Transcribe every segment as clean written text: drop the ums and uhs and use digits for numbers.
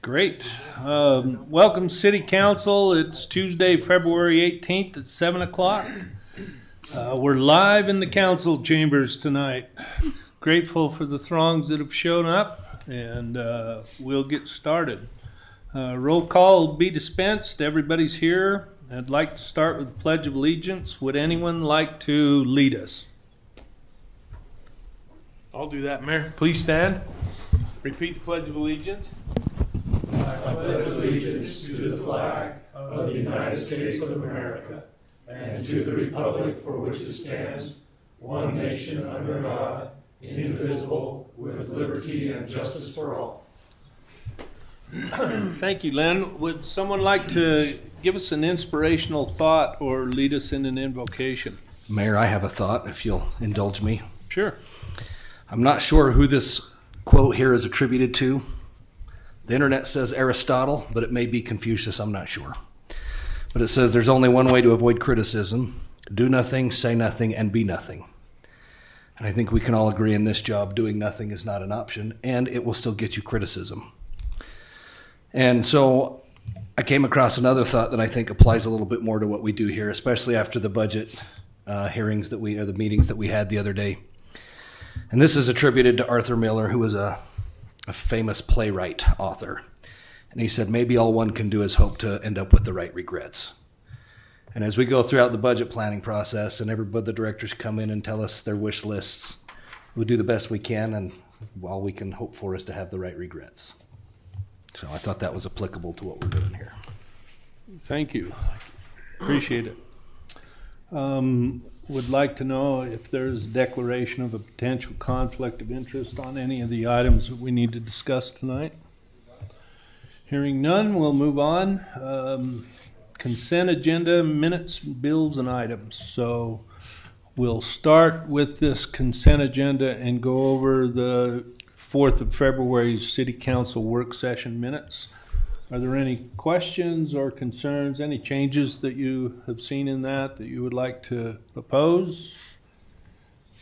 Great. Welcome, City Council. It's Tuesday, February 18th at 7 o'clock. We're live in the council chambers tonight. Grateful for the throngs that have shown up, and we'll get started. Roll call will be dispensed. Everybody's here. I'd like to start with the Pledge of Allegiance. Would anyone like to lead us? I'll do that, Mayor. Please stand. Repeat the Pledge of Allegiance. I pledge allegiance to the flag of the United States of America and to the republic for which it stands, one nation under God, indivisible, with liberty and justice for all. Thank you, Len. Would someone like to give us an inspirational thought or lead us in an invocation? Mayor, I have a thought, if you'll indulge me. Sure. I'm not sure who this quote here is attributed to. The internet says Aristotle, but it may be Confucius, I'm not sure. But it says there's only one way to avoid criticism: do nothing, say nothing, and be nothing. And I think we can all agree in this job, doing nothing is not an option, and it will still get you criticism. And so I came across another thought that I think applies a little bit more to what we do here, especially after the budget hearings that or the meetings that we had the other day. And this is attributed to Arthur Miller, who was a famous playwright author. And he said, maybe all one can do is hope to end up with the right regrets. And as we go throughout the budget planning process and everybody, the directors come in and tell us their wish lists, we'll do the best we can, and all we can hope for is to have the right regrets. So I thought that was applicable to what we're doing here. Thank you. Appreciate it. Would like to know if there's a declaration of a potential conflict of interest on any of the items that we need to discuss tonight. Hearing none, we'll move on. Consent agenda, minutes, bills, and items. So we'll start with this consent agenda and go over the 4th of February's City Council work session minutes. Are there any questions or concerns, any changes that you have seen in that you would like to propose?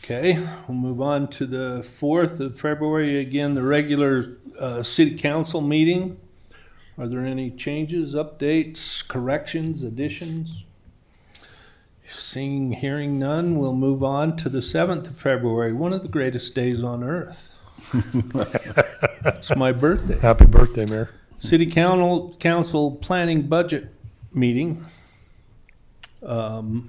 Okay, we'll move on to the 4th of February, again, the regular City Council meeting. Are there any changes, updates, corrections, additions? Seeing, hearing none, we'll move on to the 7th of February, one of the greatest days on earth. It's my birthday. Happy birthday, Mayor. City Council Planning Budget Meeting. So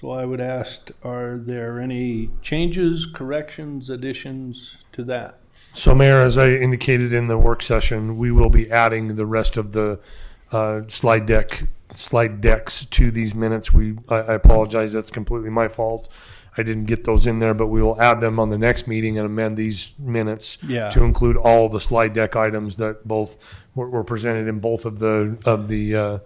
I would ask, are there any changes, corrections, additions to that? So, Mayor, as I indicated in the work session, we will be adding the rest of the slide decks to these minutes. I apologize, that's completely my fault. I didn't get those in there, but we will add them on the next meeting and amend these minutes to include all the slide deck items that both were presented in both of the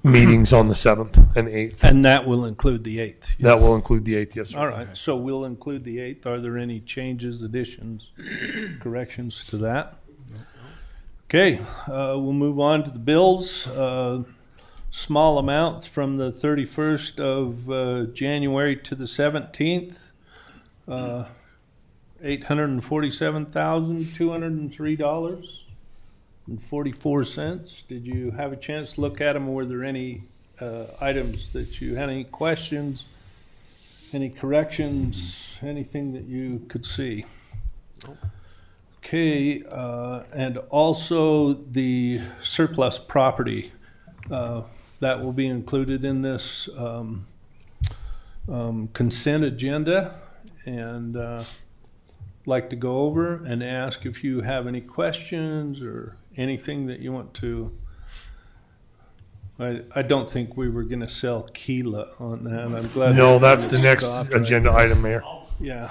meetings on the 7th and 8th. And that will include the 8th? That will include the 8th, yes, sir. All right, so we'll include the 8th. Are there any changes, additions, corrections to that? Okay, we'll move on to the bills. Small amount from the 31st of January to the 17th, $847,203.44. Did you have a chance to look at them, or were there any items that you had any questions, any corrections, anything that you could see? Okay, and also the surplus property. That will be included in this consent agenda, and like to go over and ask if you have any questions or anything that you want to. I don't think we were going to sell Keela on that. I'm glad. No, that's the next agenda item, Mayor. Yeah.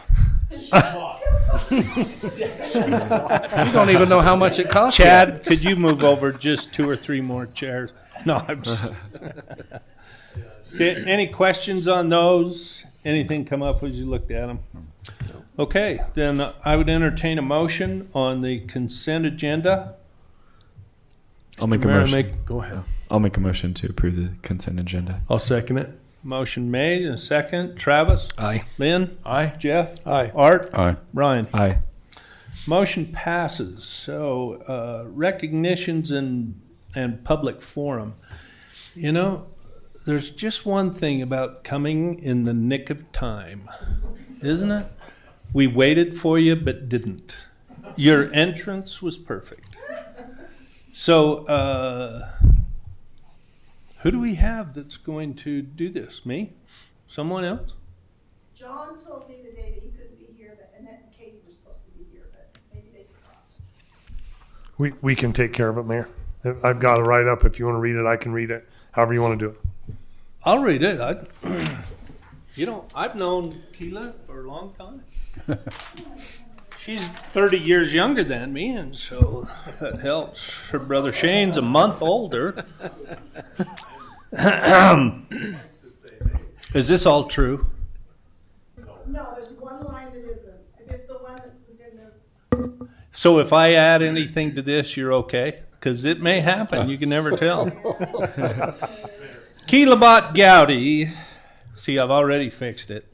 You don't even know how much it costs. Chad, could you move over just 2 or 3 more chairs? No, I'm just. Okay, any questions on those? Anything come up as you looked at them? Okay, then I would entertain a motion on the consent agenda. I'll make a motion. Go ahead. I'll make a motion to approve the consent agenda. I'll second it. Motion made and second. Travis? Aye. Lynn? Aye. Jeff? Aye. Art? Aye. Brian? Aye. Motion passes. So recognitions and public forum. You know, there's just one thing about coming in the nick of time, isn't it? We waited for you but didn't. Your entrance was perfect. So who do we have that's going to do this? Me? Someone else? John told me today that he couldn't be here, but Annette and Katie were supposed to be here, but maybe they forgot. We can take care of it, Mayor. I've got it right up. If you want to read it, I can read it. However you want to do it. I'll read it. I've known Keela for a long time. She's 30 years younger than me, and so that helps. Her brother Shane's a month older. Is this all true? No, there's one line that isn't. It's the one that was in the. So if I add anything to this, you're okay? Because it may happen. You can never tell. Keelabot Gowdy, see, I've already fixed it,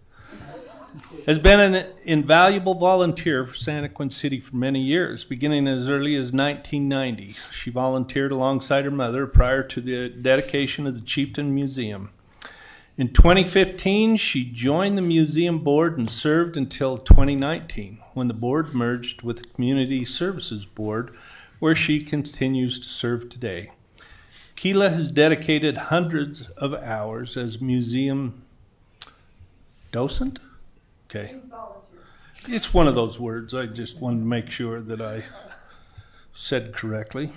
has been an invaluable volunteer for Santaquin City for many years, beginning as early as 1990. She volunteered alongside her mother prior to the dedication of the Chieftain Museum. In 2015, she joined the museum board and served until 2019, when the board merged with the Community Services Board, where she continues to serve today. Keela has dedicated hundreds of hours as museum docent? Okay. It's one of those words. I just wanted to make sure that I said correctly.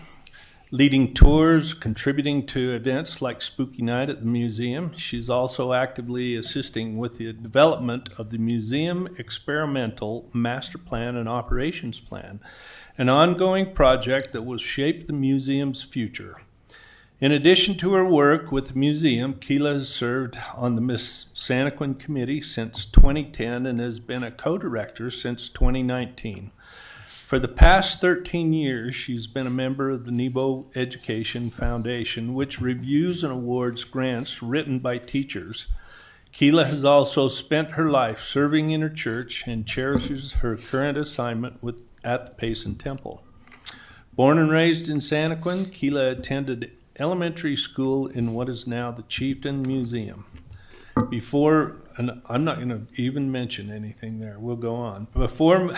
Leading tours, contributing to events like Spooky Night at the museum. She's also actively assisting with the development of the Museum Experimental Master Plan and Operations Plan, an ongoing project that will shape the museum's future. In addition to her work with the museum, Keela has served on the Miss Santaquin Committee since 2010 and has been a co-director since 2019. For the past 13 years, she's been a member of the Nebo Education Foundation, which reviews and awards grants written by teachers. Keela has also spent her life serving in her church and cherishes her current assignment at the Payson Temple. Born and raised in Santaquin, Keela attended elementary school in what is now the Chieftain Museum. And I'm not going to even mention anything there. We'll go on. Before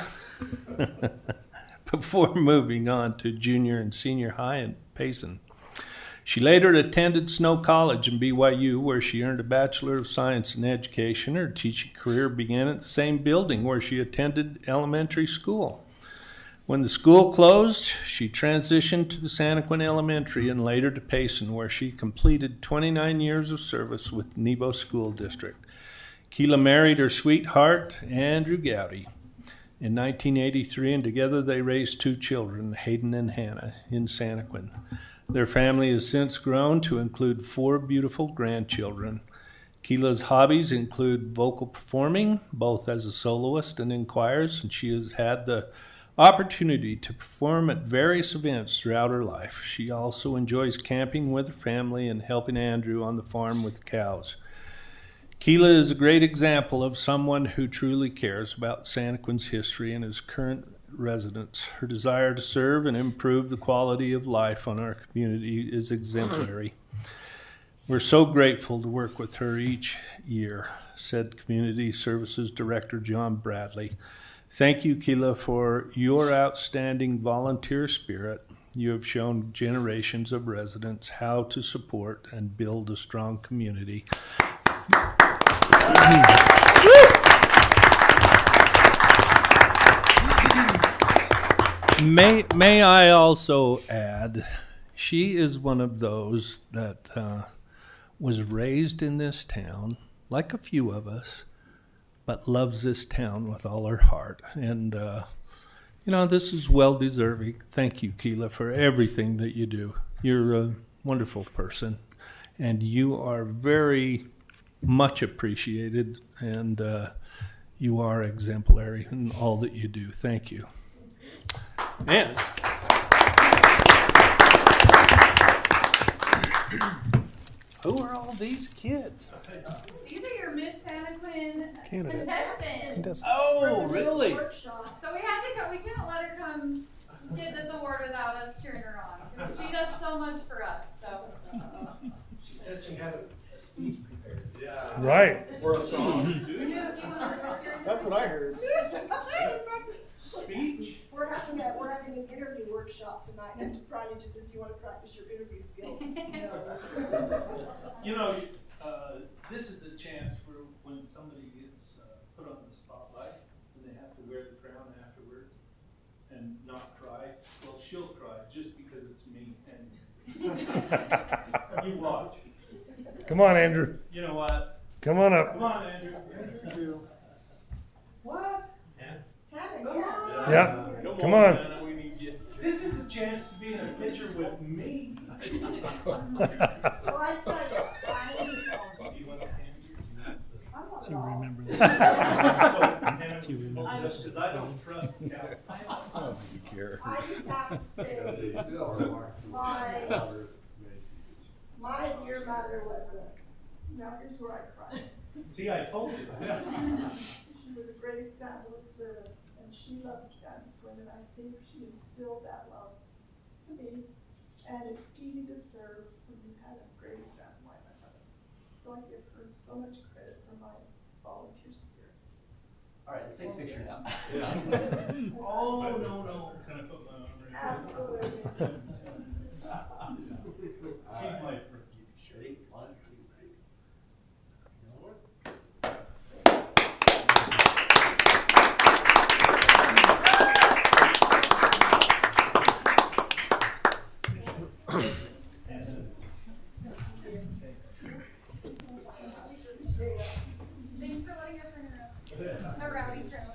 moving on to junior and senior high in Payson. She later attended Snow College in BYU, where she earned a Bachelor of Science in Education. Her teaching career began at the same building where she attended elementary school. When the school closed, she transitioned to the Santaquin Elementary and later to Payson, where she completed 29 years of service with Nebo School District. Keela married her sweetheart, Andrew Gowdy, in 1983, and together they raised two children, Hayden and Hannah, in Santaquin. Their family has since grown to include 4 beautiful grandchildren. Keela's hobbies include vocal performing, both as a soloist and in choirs, and she has had the opportunity to perform at various events throughout her life. She also enjoys camping with her family and helping Andrew on the farm with the cows. Keela is a great example of someone who truly cares about Santaquin's history and his current residents. Her desire to serve and improve the quality of life on our community is exemplary. We're so grateful to work with her each year, said Community Services Director John Bradley. Thank you, Keela, for your outstanding volunteer spirit. You have shown generations of residents how to support and build a strong community. May I also add, she is one of those that was raised in this town, like a few of us, but loves this town with all her heart. And, this is well-deserving. Thank you, Keela, for everything that you do. You're a wonderful person, and you are very much appreciated, and you are exemplary in all that you do. Thank you. And who are all these kids? These are your Miss Santaquin contestants. Oh, really? So we had to come. we can't let her come get this award without us cheering her on, because she does so much for us, so. She said she had a speech prepared. Yeah. Right. Or a song. Do you want her to- That's what I heard. Speech? We're having an interview workshop tonight, and Brian just says, do you want to practice your interview skills? You know, this is a chance for when somebody gets put on the spotlight and they have to wear the crown afterward and not cry. Well, she'll cry just because it's me and you watch. Come on, Andrew. You know what? Come on up. Come on, Andrew. What? Hannah, yes. Yeah. Come on. Hannah, we need you. This is a chance to be in a picture with me. Well, I tell you, Brian is awesome. To remember this. To remember this. Because I don't trust Cal. I just have to say, my dear mother was now here's where I cry. See, I told you. She was a great example of service, and she loved Santaquin, and I think she instilled that love to me. And it's easy to serve when you had a great example like my mother. So I give her so much credit for my volunteer spirit. All right, let's take a picture now. Oh, no. Can I put my arm right here? Absolutely. She's my freaky. Ready? 1, 2, 3. Thanks for letting us interrupt. A rowdy crowd.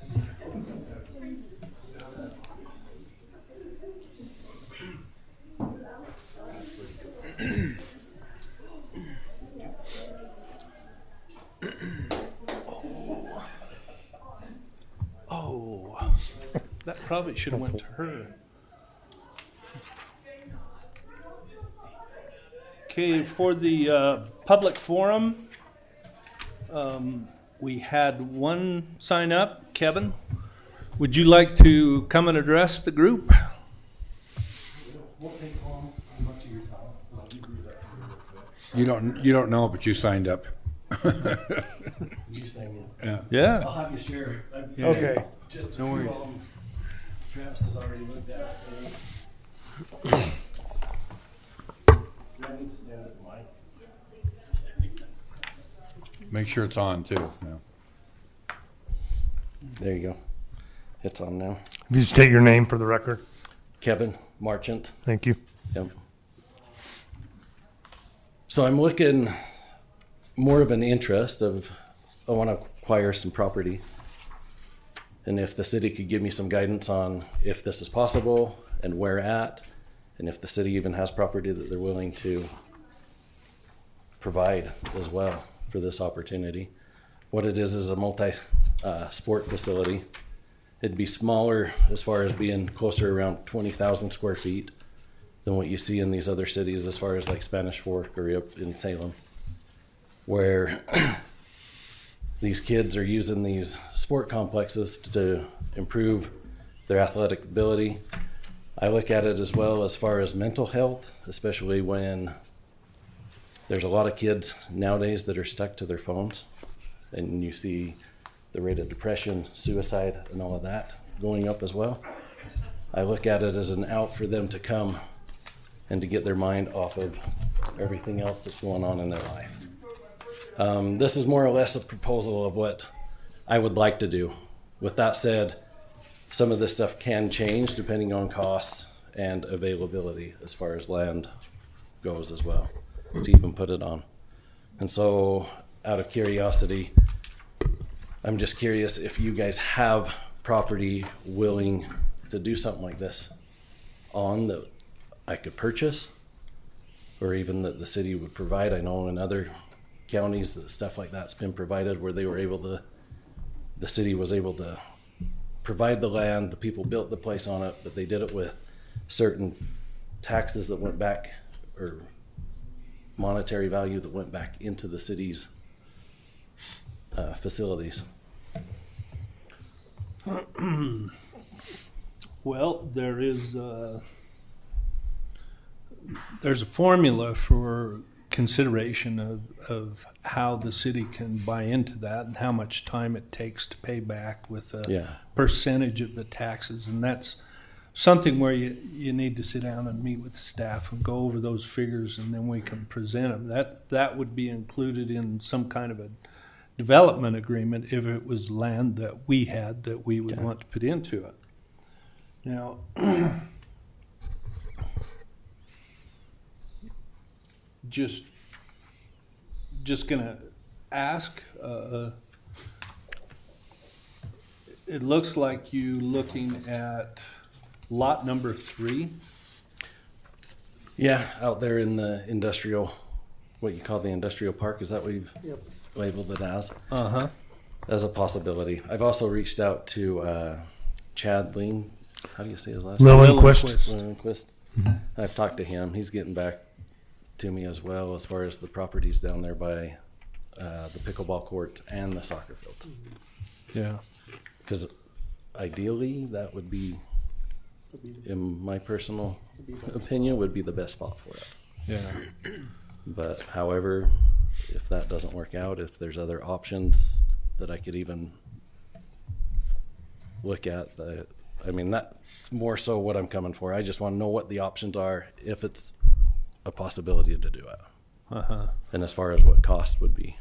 Oh, that probably should have went to her. Okay, for the public forum, we had one sign up. Kevin, would you like to come and address the group? We'll take home much of your time. You don't know, but you signed up. Did you sing it? Yeah. Yeah. I'll have you share it. Okay. Just No worries. Travis has already looked at it. Do I need to stand at the mic? Make sure it's on too. Yeah. There you go. It's on now. You just state your name for the record. Kevin Marchant. Thank you. Yep. So I'm looking more of an interest of, I want to acquire some property. And if the city could give me some guidance on if this is possible and where at, and if the city even has property that they're willing to provide as well for this opportunity. What it is a multi-sport facility. It'd be smaller as far as being closer around 20,000 square feet than what you see in these other cities as far as like Spanish Fork or up in Salem, where these kids are using these sport complexes to improve their athletic ability. I look at it as well as far as mental health, especially when there's a lot of kids nowadays that are stuck to their phones, and you see the rate of depression, suicide, and all of that going up as well. I look at it as an out for them to come and to get their mind off of everything else that's going on in their life. This is more or less a proposal of what I would like to do. With that said, some of this stuff can change depending on costs and availability as far as land goes as well, to even put it on. And so, out of curiosity, I'm just curious if you guys have property willing to do something like this on that I could purchase, or even that the city would provide. I know in other counties that stuff like that's been provided where they were able to, the city was able to provide the land, the people built the place on it, but they did it with certain taxes that went back, or monetary value that went back into the city's facilities. Well, there's a formula for consideration of how the city can buy into that and how much time it takes to pay back with a percentage of the taxes. And that's something where you need to sit down and meet with the staff and go over those figures, and then we can present them. That would be included in some kind of a development agreement if it was land that we had that we would want to put into it. Now, just gonna ask, it looks like you looking at lot number 3. Yeah, out there in the industrial, what you call the industrial park, is that what you've labeled it as? As a possibility. I've also reached out to Chad Lean. How do you say his last name? Lillenquist. I've talked to him. He's getting back to me as well as far as the properties down there by the pickleball courts and the soccer fields. Yeah. Because ideally, that would be, in my personal opinion, would be the best spot for it. Yeah. But however, if that doesn't work out, if there's other options that I could even look at, I mean, that's more so what I'm coming for. I just want to know what the options are if it's a possibility to do it. And as far as what cost would be.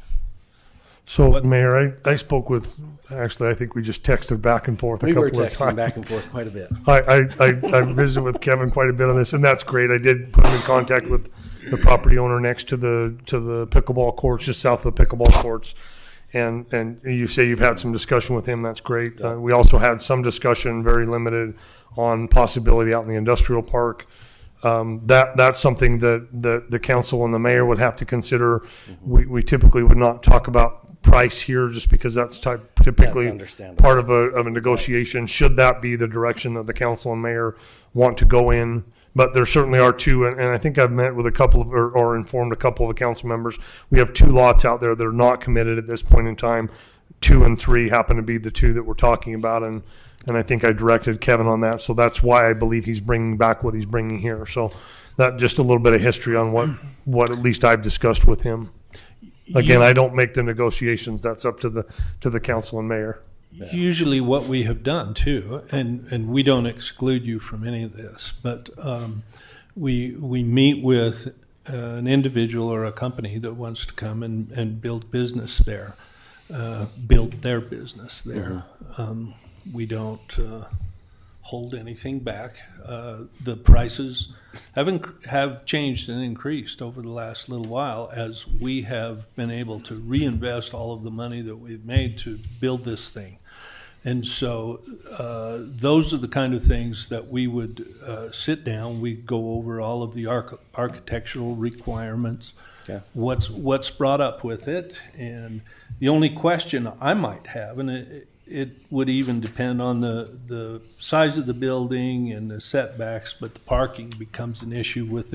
So, Mayor, I spoke with, actually, I think we just texted back and forth a couple of times. We were texting back and forth quite a bit. I visited with Kevin quite a bit on this, and that's great. I did put him in contact with the property owner next to the pickleball courts, just south of the pickleball courts. And you say you've had some discussion with him. That's great. We also had some discussion, very limited, on possibility out in the industrial park. That's something that the council and the mayor would have to consider. We typically would not talk about price here, just because that's typically part of a negotiation. Should that be the direction that the council and mayor want to go in? But there certainly are two, and I think I've met with a couple of, or informed a couple of the council members. We have 2 lots out there that are not committed at this point in time. 2 and 3 happen to be the 2 that we're talking about, and I think I directed Kevin on that. So that's why I believe he's bringing back what he's bringing here. So that just a little bit of history on what at least I've discussed with him. Again, I don't make the negotiations. That's up to the council and mayor. Usually what we have done too, and we don't exclude you from any of this, but we meet with an individual or a company that wants to come and build business there, build their business there. We don't hold anything back. The prices have changed and increased over the last little while as we have been able to reinvest all of the money that we've made to build this thing. And so those are the kind of things that we would sit down. We go over all of the architectural requirements, what's brought up with it. And the only question I might have, and it would even depend on the size of the building and the setbacks, but the parking becomes an issue with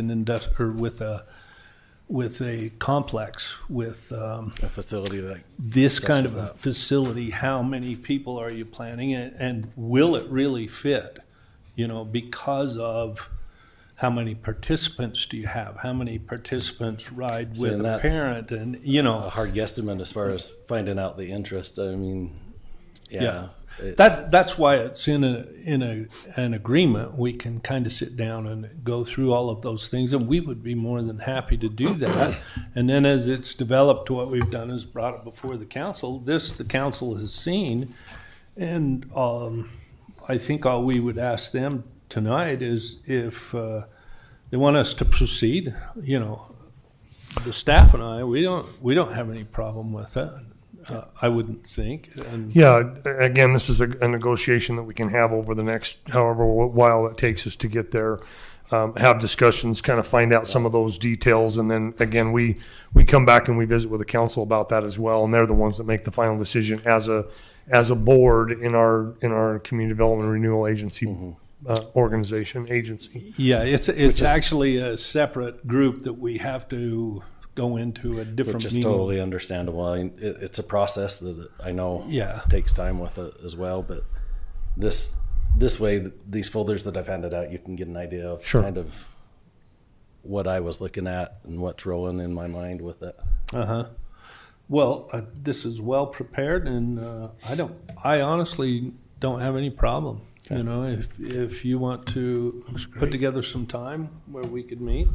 with a complex, with A facility like this kind of a that. facility. How many people are you planning, and will it really fit? Because of how many participants do you have? How many participants ride with a parent? And a hard guesstimate as far as finding out the interest. I mean, that's why it's in an agreement. We can kind of sit down and go through all of those things, and we would be more than happy to do that. And then as it's developed, what we've done is brought it before the council. The council has seen, and I think all we would ask them tonight is if they want us to proceed. The staff and I, we don't have any problem with that. I wouldn't think. Again, this is a negotiation that we can have over the next however while it takes us to get there. Have discussions, kind of find out some of those details, and then again we come back and we visit with the council about that as well, and they're the ones that make the final decision as a board in our community development renewal agency. Organization agency. Yeah, it's actually a separate group that we have to go into a different which is meeting. totally understandable. I mean, it's a process that I know Yeah. takes time with it as well, but this this way, these folders that I've handed out, you can get an idea of Sure. kind of what I was looking at and what's rolling in my mind with it. Uh-huh. Well, this is well prepared, and I honestly don't have any problem. Okay. You know, if you want to put together some time where we could meet.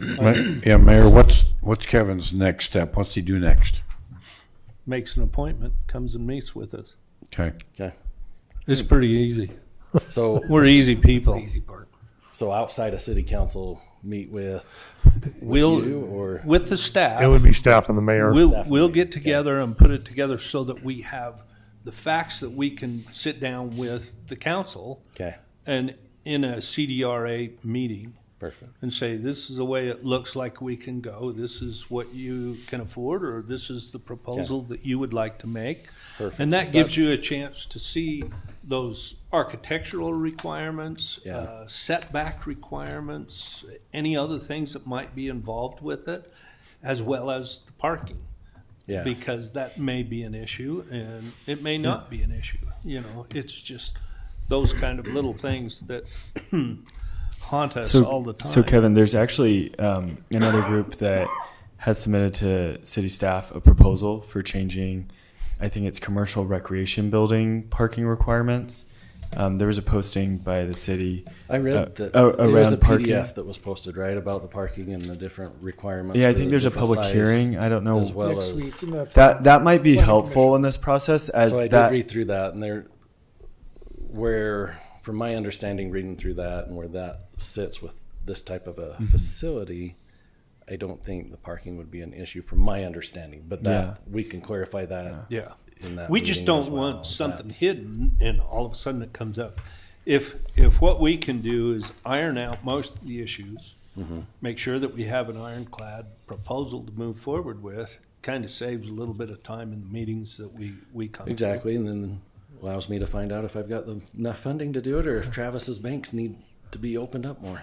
Yeah, Mayor, what's Kevin's next step? What's he do next? Makes an appointment, comes and meets with us. Okay. Okay. It's pretty easy. So We're easy people. easy part. So outside of city council, meet with We'll you or with the staff. It would be staff and the mayor. We'll get together and put it together so that we have the facts that we can sit down with the council okay, and in a CDRA meeting perfect. and say, this is the way it looks like we can go. This is what you can afford, or this is the proposal that you would like to make. Perfect. And that gives you a That's- chance to see those architectural requirements, Yeah. setback requirements, any other things that might be involved with it, as well as the parking. Yeah. Because that may be an issue and it may not be an issue. You know, it's just those kind of little things that haunt us all the time. So Kevin, there's actually another group that has submitted to city staff a proposal for changing, I think it's commercial recreation building parking requirements. There was a posting by the city. I read that around there was a parking. PDF that was posted, right, about the parking and the different requirements. Yeah, I for think the there's a different public size, hearing. I don't know. as well as. That might be Planning helpful in this process as So I did that. read through that, and from my understanding, reading through that and where that sits with this type of a facility, I don't think the parking would be an issue from my understanding. But that we can clarify that. Yeah. In that We just meeting don't as well. want something That's- hidden and all of a sudden it comes up. If what we can do is iron out most of the issues, make sure that we have an ironclad proposal to move forward with, kind of saves a little bit of time in the meetings that we come to. Exactly, and then allows me to find out if I've got enough funding to do it, or if Travis's banks need to be opened up more.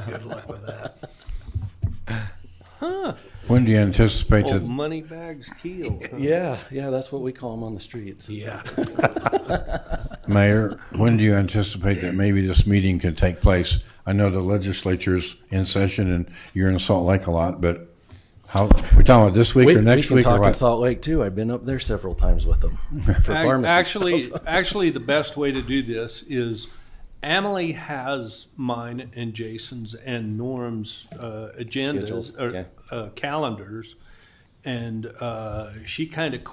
Good luck with that. When do you anticipate Old that? money bags keel. huh? Yeah, that's what we call them on the streets. Yeah. Mayor, when do you anticipate that maybe this meeting could take place? I know the legislature's in session and you're in Salt Lake a lot, but we're talking about this week or next we week can or talk in what? Salt Lake too. I've been up there several times with them for pharmacy. Actually, the best way to do this is Emily has mine and Jason's and Norm's agendas Schedules, or calendars, and she kind of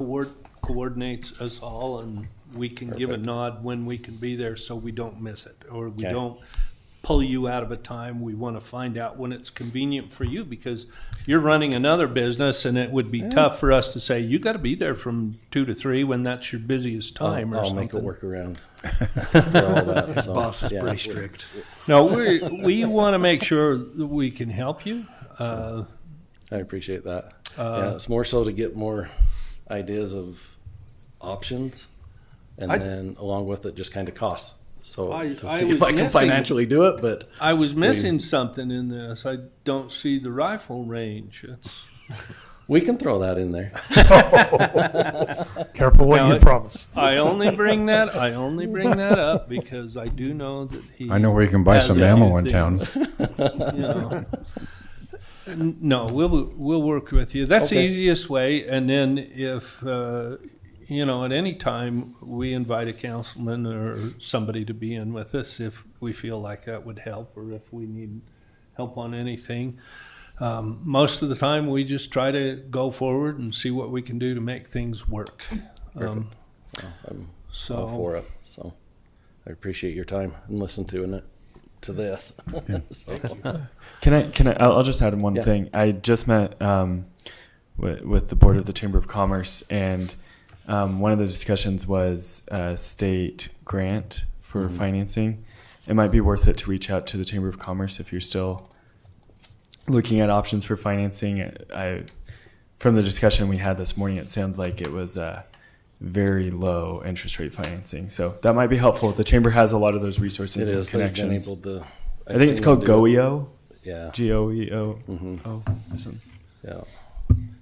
coordinates us all, and we can give a nod when we can be there, so we don't miss it, or we Okay. don't pull you out of a time. We want to find out when it's convenient for you, because you're running another business, and it would be tough for us to say you got to be there from 2 to 3 when that's your busiest time or I'll something. make a workaround for all that. His boss is pretty strict. No, we want to make sure that we can help you. I appreciate that. Yeah, it's more so to get more ideas of options, and then along with it, just kind of costs. So I to see was if I can missing- financially do it, but I was missing something in this. I don't see the rifle range. we can throw that in there. Careful what Now, you promise. I only bring that up because I do know that he. I know where you can buy has some a ammo few in town. things, you know. No, we'll work with you. That's the Okay. easiest way. And then if at any time we invite a councilman or somebody to be in with us if we feel like that would help, or if we need help on anything. Most of the time, we just try to go forward and see what we can do to make things work. I'm So all for it. So I appreciate your time and listen to this. Can I? I'll just add one Yeah. thing. I just met with the board of the Chamber of Commerce, and one of the discussions was a state grant for financing. It might be worth it to reach out to the Chamber of Commerce if you're still looking at options for financing. From the discussion we had this morning, it sounds like it was very low interest rate financing. So that might be helpful. The Chamber has a lot of those It resources is. and They've been connections. able to. I think it's called GOEO. Yeah. GOEO. Mhm. Oh, or something. Yeah.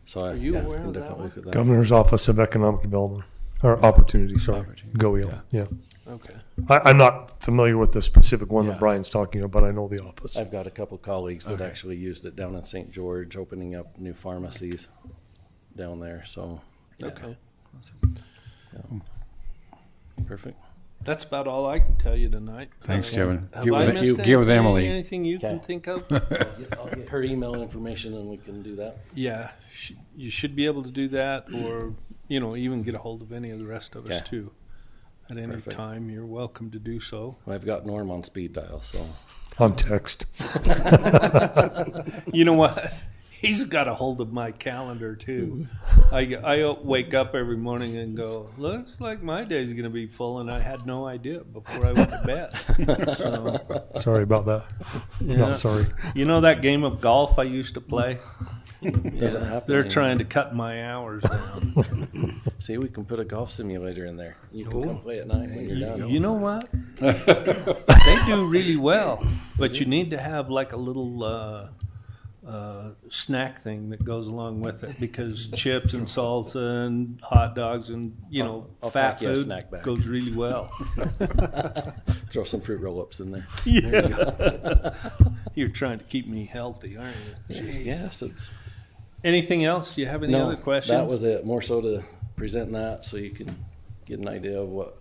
So Are you aware can of that definitely one? look at that. Governor's Office of Economic Development, or Opportunity, sorry. Opportunity. GOEO, yeah. Okay. I'm not familiar with the specific one Yeah. that Brian's talking about, but I know the office. I've got a couple colleagues that Okay. actually used it down in St. George, opening up new pharmacies down there, so. yeah. Okay. Perfect. That's about all I can tell you tonight. Thanks, Kevin. Have Get I with, missed get with anything? Emily. Anything you can Okay. think of? I'll get her email information and we can do that. Yeah, you should be able to do that, or even get a hold of any of the rest of us Yeah. too. At any Perfect. time, you're welcome to do so. I've got Norm on speed dial, so. On text. You know what? He's got a hold of my calendar too. I wake up every morning and go, looks like my day's going to be full, and I had no idea before I went to bed. So, Sorry about that. yeah. Not sorry. You know that game of golf I used to play? Doesn't happen They're anymore. trying to cut my hours down. See, we can put a golf simulator in there. You can come play at night when you're done. You know what? They do really well, but you need to have like a little snack thing that goes along with it, because chips and salsa and hot dogs and I'll fat pack you a food snack bag. goes really well. Throw some fruit roll-ups in there. Yeah. You're trying to keep me healthy, aren't you? Yes, it's. Anything else? You have any other questions? That was it. More so to present that so you can get an idea of what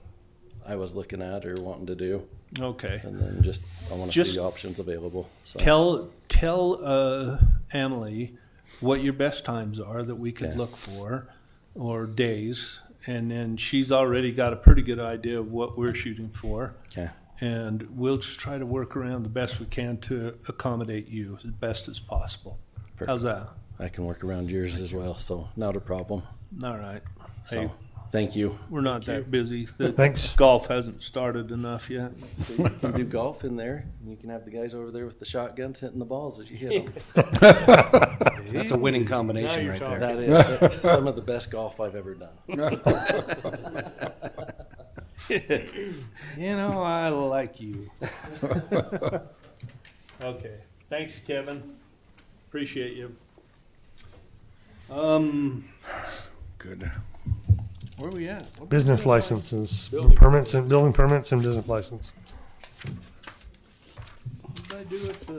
I was looking at or wanting to do. Okay. And then I want to Just see the options available. So. Tell Emily what your best times are that we could Okay. look for, or days, and then she's already got a pretty good idea of what we're shooting for, Okay. and we'll just try to work around the best we can to accommodate you as best as possible. Perfect. How's that? I can work around yours as well, so not a problem. All right. So Hey, thank you. we're not that busy. The Thanks. golf hasn't started enough yet. So you can do golf in there, and you can have the guys over there with the shotguns hitting the balls as you hit them. That's a winning combination right there. That is some of the best golf I've ever done. I like you. Okay. Thanks, Kevin. Appreciate you. Good. Where are we at? What Business licenses, Building permits and building permits and business license. did I do with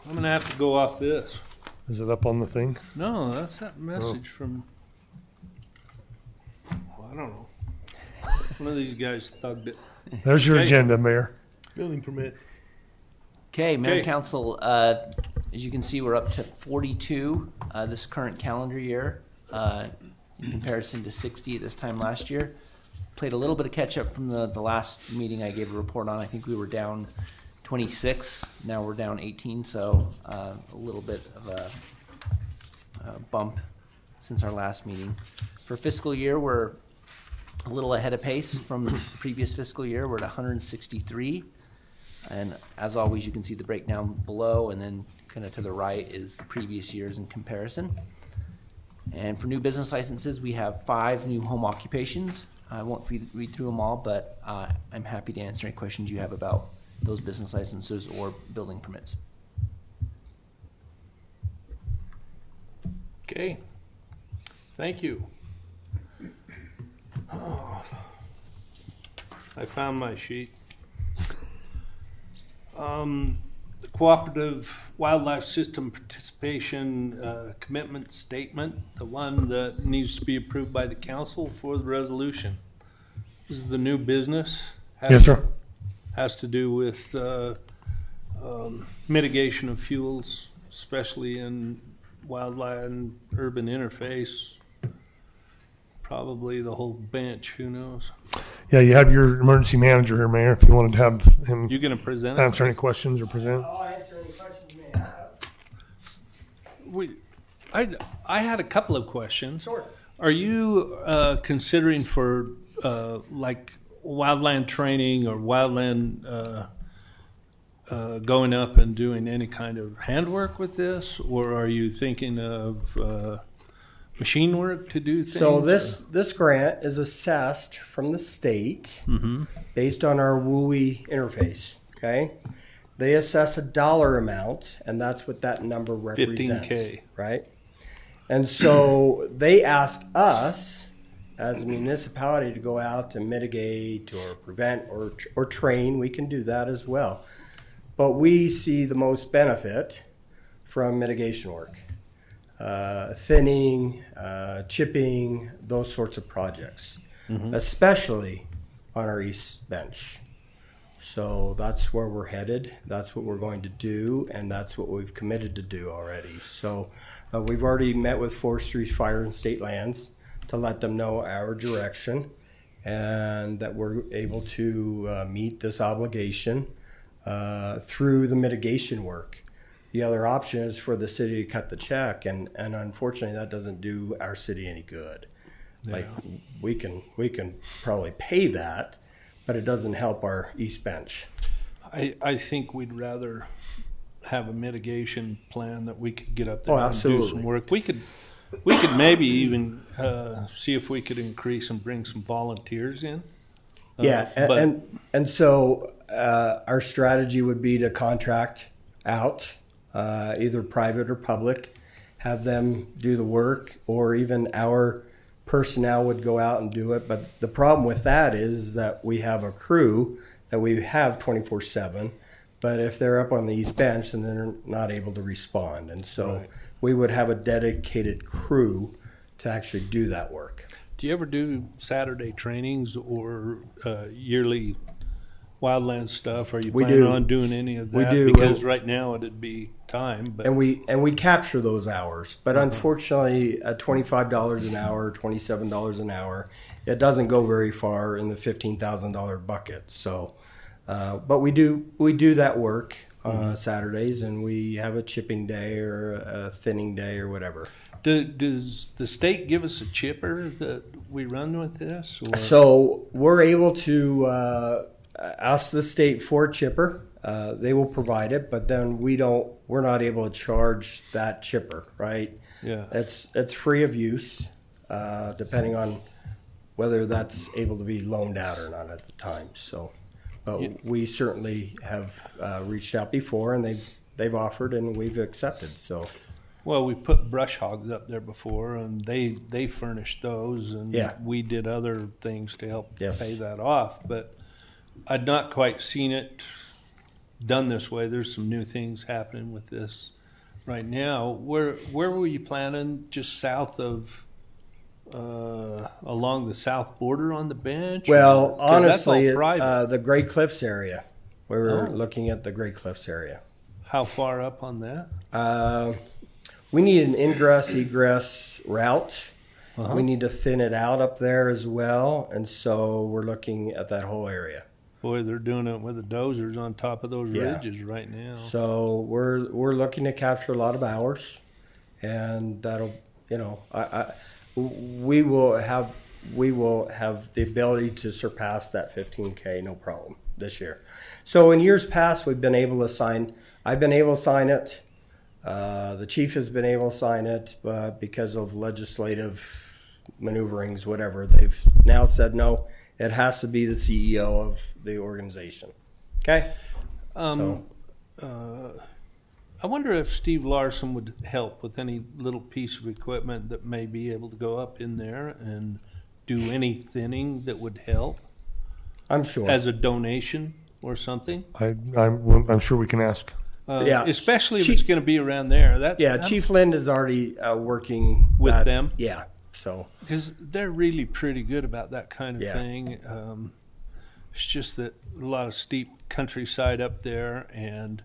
I'm gonna have to go off this. Is it up on the thing? No, that's that message from. Well, I don't know. One of these guys thugged it. There's your Okay. agenda, Mayor. Building permits. Okay, Mayor Okay. and Council, as you can see, we're up to 42 this current calendar year in comparison to 60 this time last year. Played a little bit of catch up from the last meeting I gave a report on. I think we were down 26. Now we're down 18, so a little bit of a bump since our last meeting. For fiscal year, we're a little ahead of pace from the previous fiscal year. We're at 163. And as always, you can see the breakdown below, and then kind of to the right is the previous years in comparison. And for new business licenses, we have 5 new home occupations. I won't read through them all, but I'm happy to answer any questions you have about those business licenses or building permits. Okay. Thank you. I found my sheet. The Cooperative Wildlife System Participation Commitment Statement, the one that needs to be approved by the council for the resolution. This is the new business. Yes, sir. Has to do with mitigation of fuels, especially in wildlife and urban interface. Probably the whole bench, who knows? Yeah, you have your emergency manager here, Mayor, if you wanted to have him You gonna present it? answer any questions or present. I'll answer any questions you may have. I had a couple of questions. Sure. Are you considering for like wildland training or wildland going up and doing any kind of handwork with this, or are you thinking of machine work to do things? So this grant is assessed from the state based on our WUI interface. Okay, they assess a dollar amount, and that's what that number represents. $15K. Right, and so they ask us as a municipality to go out and mitigate or prevent or train, we can do that as well. But we see the most benefit from mitigation work, thinning, chipping, those sorts of projects, especially on our east bench. So that's where we're headed. That's what we're going to do, and that's what we've committed to do already. So we've already met with Forestry, Fire, and State Lands to let them know our direction and that we're able to meet this obligation through the mitigation work. The other option is for the city to cut the check, and unfortunately that doesn't do our city any good. Yeah. Like we can probably pay that, but it doesn't help our east bench. I think we'd rather have a mitigation plan that we could get up there Oh, and do absolutely. some work. We could maybe even see if we could increase and bring some volunteers in. Yeah, but- and so our strategy would be to contract out, either private or public, have them do the work, or even our personnel would go out and do it. But the problem with that is that we have a crew that we have 24/7, but if they're up on the east bench, then they're not able to respond. And so Right. we would have a dedicated crew to actually do that work. Do you ever do Saturday trainings or yearly wildland stuff? Are you We planning do. on doing any of We that? do. Because right now it'd be time, but And we capture those hours, but unfortunately, at $25 an hour, $27 an hour, it doesn't go very far in the $15,000 bucket. So, but we do that work Saturdays, and we have a chipping day or a thinning day or whatever. does the state give us a chipper that we run with this? Or? So we're able to ask the state for a chipper. They will provide it, but then we're not able to charge that chipper, right? Yeah. It's free of use, depending on whether that's able to be loaned out or not at the time. So, but Yeah. we certainly have reached out before, and they've offered, and we've accepted. So, Well, we put brush hogs up there before, and they furnished those, and Yeah. we did other things to help Yes. pay that off. But I'd not quite seen it done this way. There's some new things happening with this right now. Where were you planning? Just south of, along the south border on the bench? well, 'Cause that's all honestly, private. the Great Cliffs area. We were Oh. looking at the Great Cliffs area. How far up on that? We need an ingress egress route. Uh-huh. We need to thin it out up there as well, and so we're looking at that whole area. Boy, they're doing it with the dozers on top of those Yeah. ridges right now. So we're looking to capture a lot of hours, and that'll we will have the ability to surpass that 15K no problem this year. So in years past, I've been able to sign it. The chief has been able to sign it, but because of legislative maneuverings, whatever, they've now said no. It has to be the CEO of the organization. Okay. I wonder if Steve Larson would help with any little piece of equipment that may be able to go up in there and do any thinning that would help I'm sure. as a donation or something. I'm sure we can ask. Yeah. Especially if Chief- it's going to be around there. Chief Lind is already working With that- them? Yeah. So Because they're really pretty good about that kind of Yeah. thing. It's just that a lot of steep countryside up there, and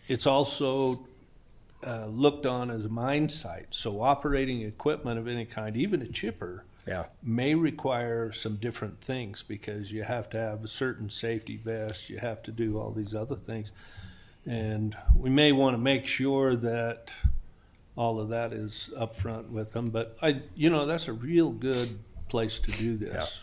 it's also looked on as a mine site. So operating equipment of any kind, even a chipper, yeah. may require some different things because you have to have a certain safety vest, you have to do all these other things. And we may want to make sure that all of that is up front with them. But that's a real good place to do this,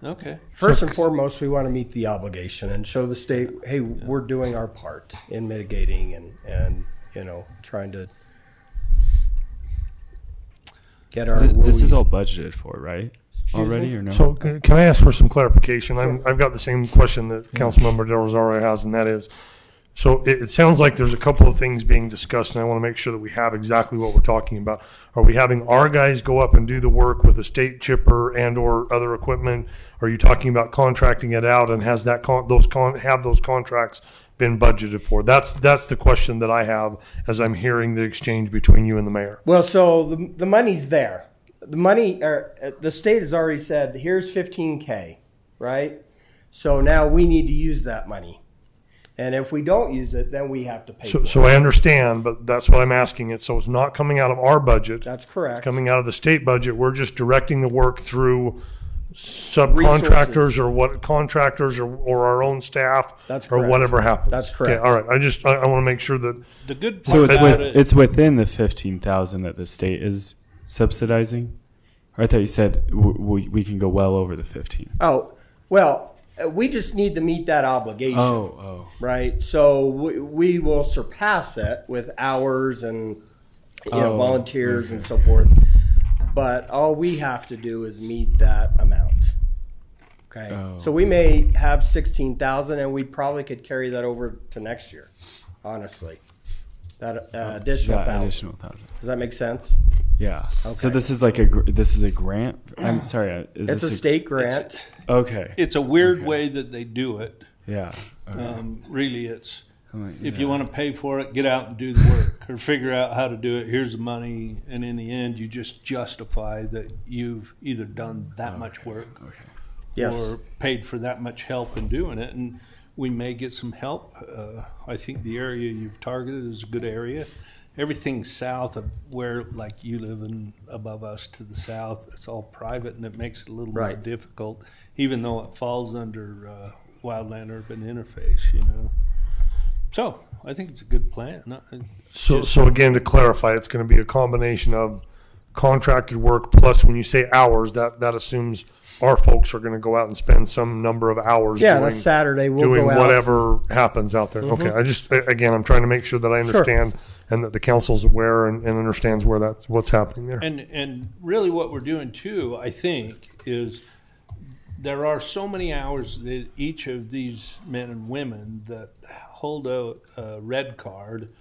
Okay. First and foremost, we want to meet the obligation and show the state, hey, we're doing our part in mitigating and trying to get our. This is all budgeted for, right? Already or no? So can I ask for some clarification? I've got the same question that Councilmember Del Rosario has, and that is, So it sounds like there's a couple of things being discussed, and I want to make sure that we have exactly what we're talking about. Are we having our guys go up and do the work with a state chipper and or other equipment? Are you talking about contracting it out, and has that have those contracts been budgeted for? That's the question that I have as I'm hearing the exchange between you and the mayor. Well, so the money's there. The money, the state has already said, here's 15K, right? So now we need to use that money. And if we don't use it, then we have to pay for it. So I understand, but that's what I'm asking it. So it's not coming out of our budget. That's correct. It's coming out of the state budget. We're just directing the work through subcontractors Resources. or what contractors or our own staff. That's or correct. whatever happens. That's correct. Okay, all right. I want to make sure that The good So part it's about it, it's within the 15,000 that the state is subsidizing. Or I thought you said we can go well over the 15. Oh, well, we just need to meet that obligation. Oh. Right? So we will surpass it with hours and volunteers and so forth. But all we have to do is meet that amount. Okay. Oh. So we may have 16,000, and we probably could carry that over to next year. Honestly, that additional That 1,000. additional 1,000. Does that make sense? Yeah. So Okay. this is like a grant. I'm sorry. Is It's this a state grant. Okay. it's a weird Okay. way that they do it. Yeah. Okay. Really, it's I'm like, if yeah. you want to pay for it, get out and do the work or figure out how to do it. Here's the money. And in the end, you just justify that you've either done that much work Okay. Yes. or paid for that much help in doing it. And we may get some help. I think the area you've targeted is a good area. Everything south of where, like you live in above us to the south, it's all private, and it makes it a little more Right. difficult, even though it falls under wildland urban interface, you know. So I think it's a good plan. So again, to clarify, it's going to be a combination of contracted work plus when you say hours, that assumes our folks are going to go out and spend some number of hours Yeah, on doing, a Saturday we'll doing go out. whatever happens out there. Okay, again, I'm trying to make sure that I Sure. understand and that the council's aware and understands what's happening there. And really what we're doing too, I think, is there are so many hours that each of these men and women that hold a red card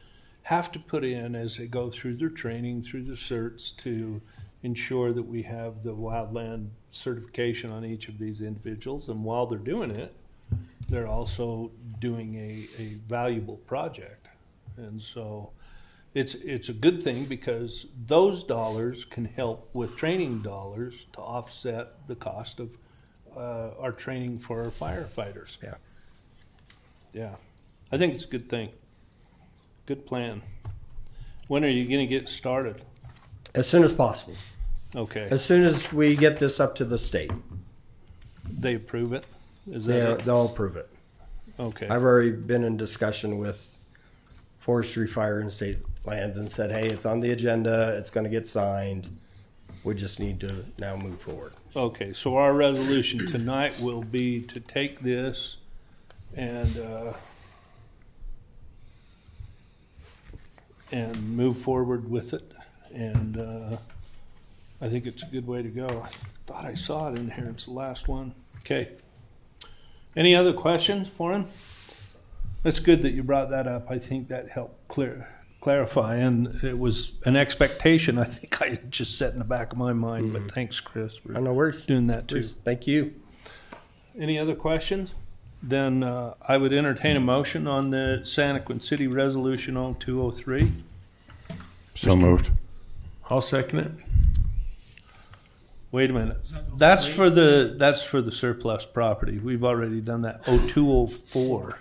have to put in as they go through their training, through the certs, to ensure that we have the wildland certification on each of these individuals. And while they're doing it, they're also doing a valuable project. And so it's a good thing because those dollars can help with training dollars to offset the cost of our training for our firefighters. Yeah. Yeah. I think it's a good thing. Good plan. When are you going to get started? As soon as possible. Okay. As soon as we get this up to the state, They approve it? Is that it? they'll approve it. Okay. I've already been in discussion with Forestry, Fire, and State Lands and said, hey, it's on the agenda. It's going to get signed. We just need to now move forward. Okay, so our resolution tonight will be to take this and move forward with it. And I think it's a good way to go. I thought I saw it in here. It's the last one. Okay. Any other questions for him? That's good that you brought that up. I think that helped clarify. And it was an expectation I think I just set in the back of my mind. But thanks, Chris, for No worries. doing that too. Thank you. Any other questions? Then I would entertain a motion on the Santaquin City Resolution 0203. So moved. I'll second it. Wait a minute. That's for the surplus property. We've already done that. 0204.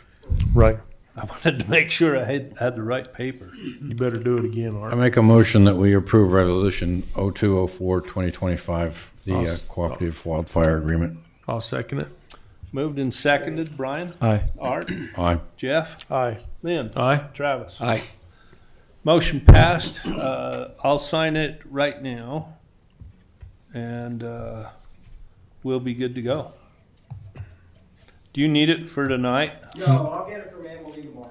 Right. I wanted to make sure I had the right paper. You better do it again, Art. I make a motion that we approve resolution 0204-2025, the cooperative wildfire agreement. I'll second it. Moved and seconded. Brian? Aye. Art? Aye. Jeff? Aye. Lynn? Aye. Travis? Aye. Motion passed. I'll sign it right now, and we'll be good to go. Do you need it for tonight? No, I'll get it from Emily tomorrow.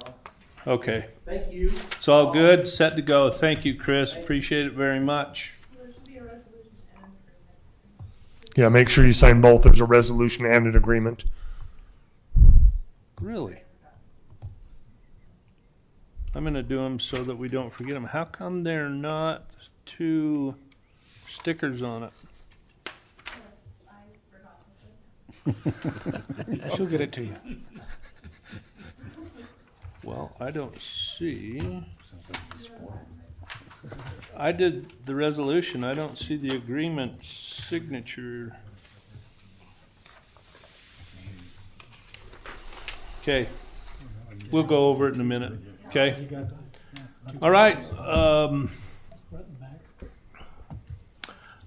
Okay. Thank you. It's all good. Set to go. Thank you, Chris. Appreciate it very much. There should be a resolution and an agreement. Yeah, make sure you sign both. There's a resolution and an agreement. Really? I'm gonna do them so that we don't forget them. How come they're not two stickers on it? She'll get it to you. Well, I don't see. I did the resolution. I don't see the agreement signature. Okay. We'll go over it in a minute. Okay. All right.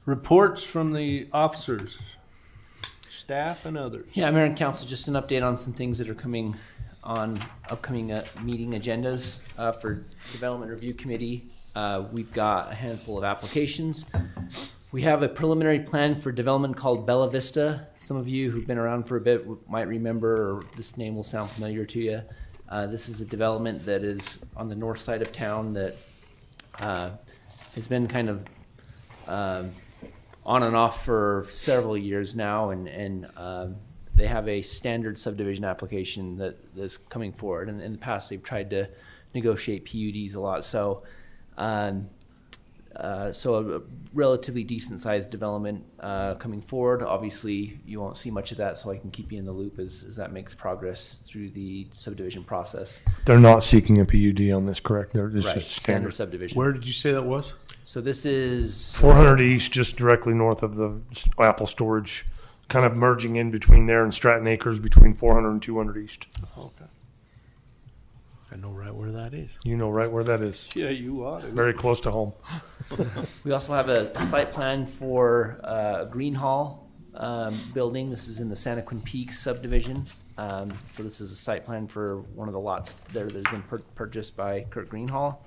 Reports from the officers, staff, and others. Yeah, Mayor and Council, just an update on some things that are coming on upcoming meeting agendas for Development Review Committee. We've got a handful of applications. We have a preliminary plan for development called Bella Vista. Some of you who've been around for a bit might remember, or this name will sound familiar to you. This is a development that is on the north side of town that has been kind of on and off for several years now, and they have a standard subdivision application that's coming forward. And in the past, they've tried to negotiate PUDs a lot. So a relatively decent sized development coming forward. Obviously, you won't see much of that, so I can keep you in the loop as that makes progress through the subdivision process. They're not seeking a PUD on this, correct? They're just Right, standard. standard subdivision. Where did you say that was? So this is 400 East, just directly north of the Apple storage, kind of merging in between there and Stratton Acres, between 400 and 200 East. Okay. I know right where that is. You know right where that is. Yeah, you ought to. Very close to home. We also have a site plan for a green hall building. This is in the Santaquin Peaks subdivision. So this is a site plan for one of the lots there that has been purchased by Kurt Greenhall.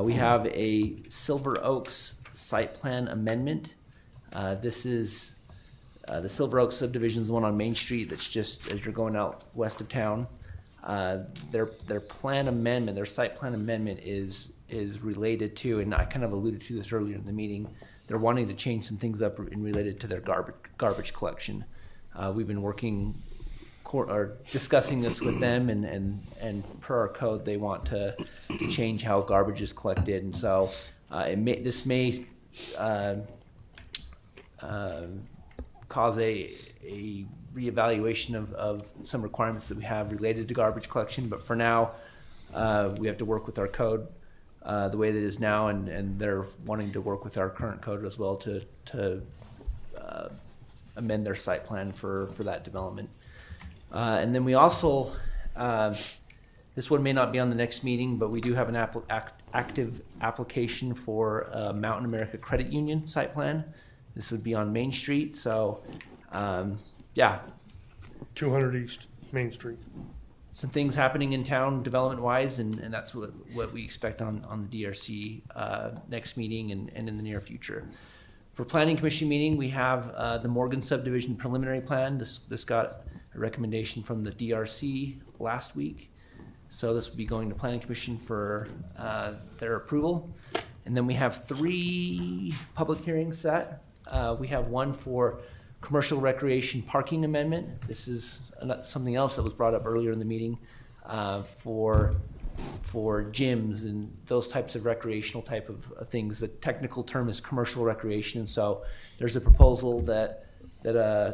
We have a Silver Oaks site plan amendment. This is the Silver Oaks subdivision is the one on Main Street that's just as you're going out west of town. Their plan amendment, their site plan amendment is related to, and I kind of alluded to this earlier in the meeting, they're wanting to change some things up in related to their garbage collection. We've been working or discussing this with them, and per our code, they want to change how garbage is collected, and so this may cause a reevaluation of some requirements that we have related to garbage collection. But for now, we have to work with our code the way that it is now, and they're wanting to work with our current code as well to amend their site plan for that development. And then we also, this one may not be on the next meeting, but we do have an active application for Mountain America Credit Union site plan. This would be on Main Street, so yeah. 200 East, Main Street. Some things happening in town development-wise, and that's what we expect on the DRC next meeting and in the near future. For Planning Commission meeting, we have the Morgan subdivision preliminary plan. This got a recommendation from the DRC last week. So this will be going to Planning Commission for their approval. And then we have 3 public hearings set. We have one for commercial recreation parking amendment. This is something else that was brought up earlier in the meeting for gyms and those types of recreational type of things. The technical term is commercial recreation, and so there's a proposal that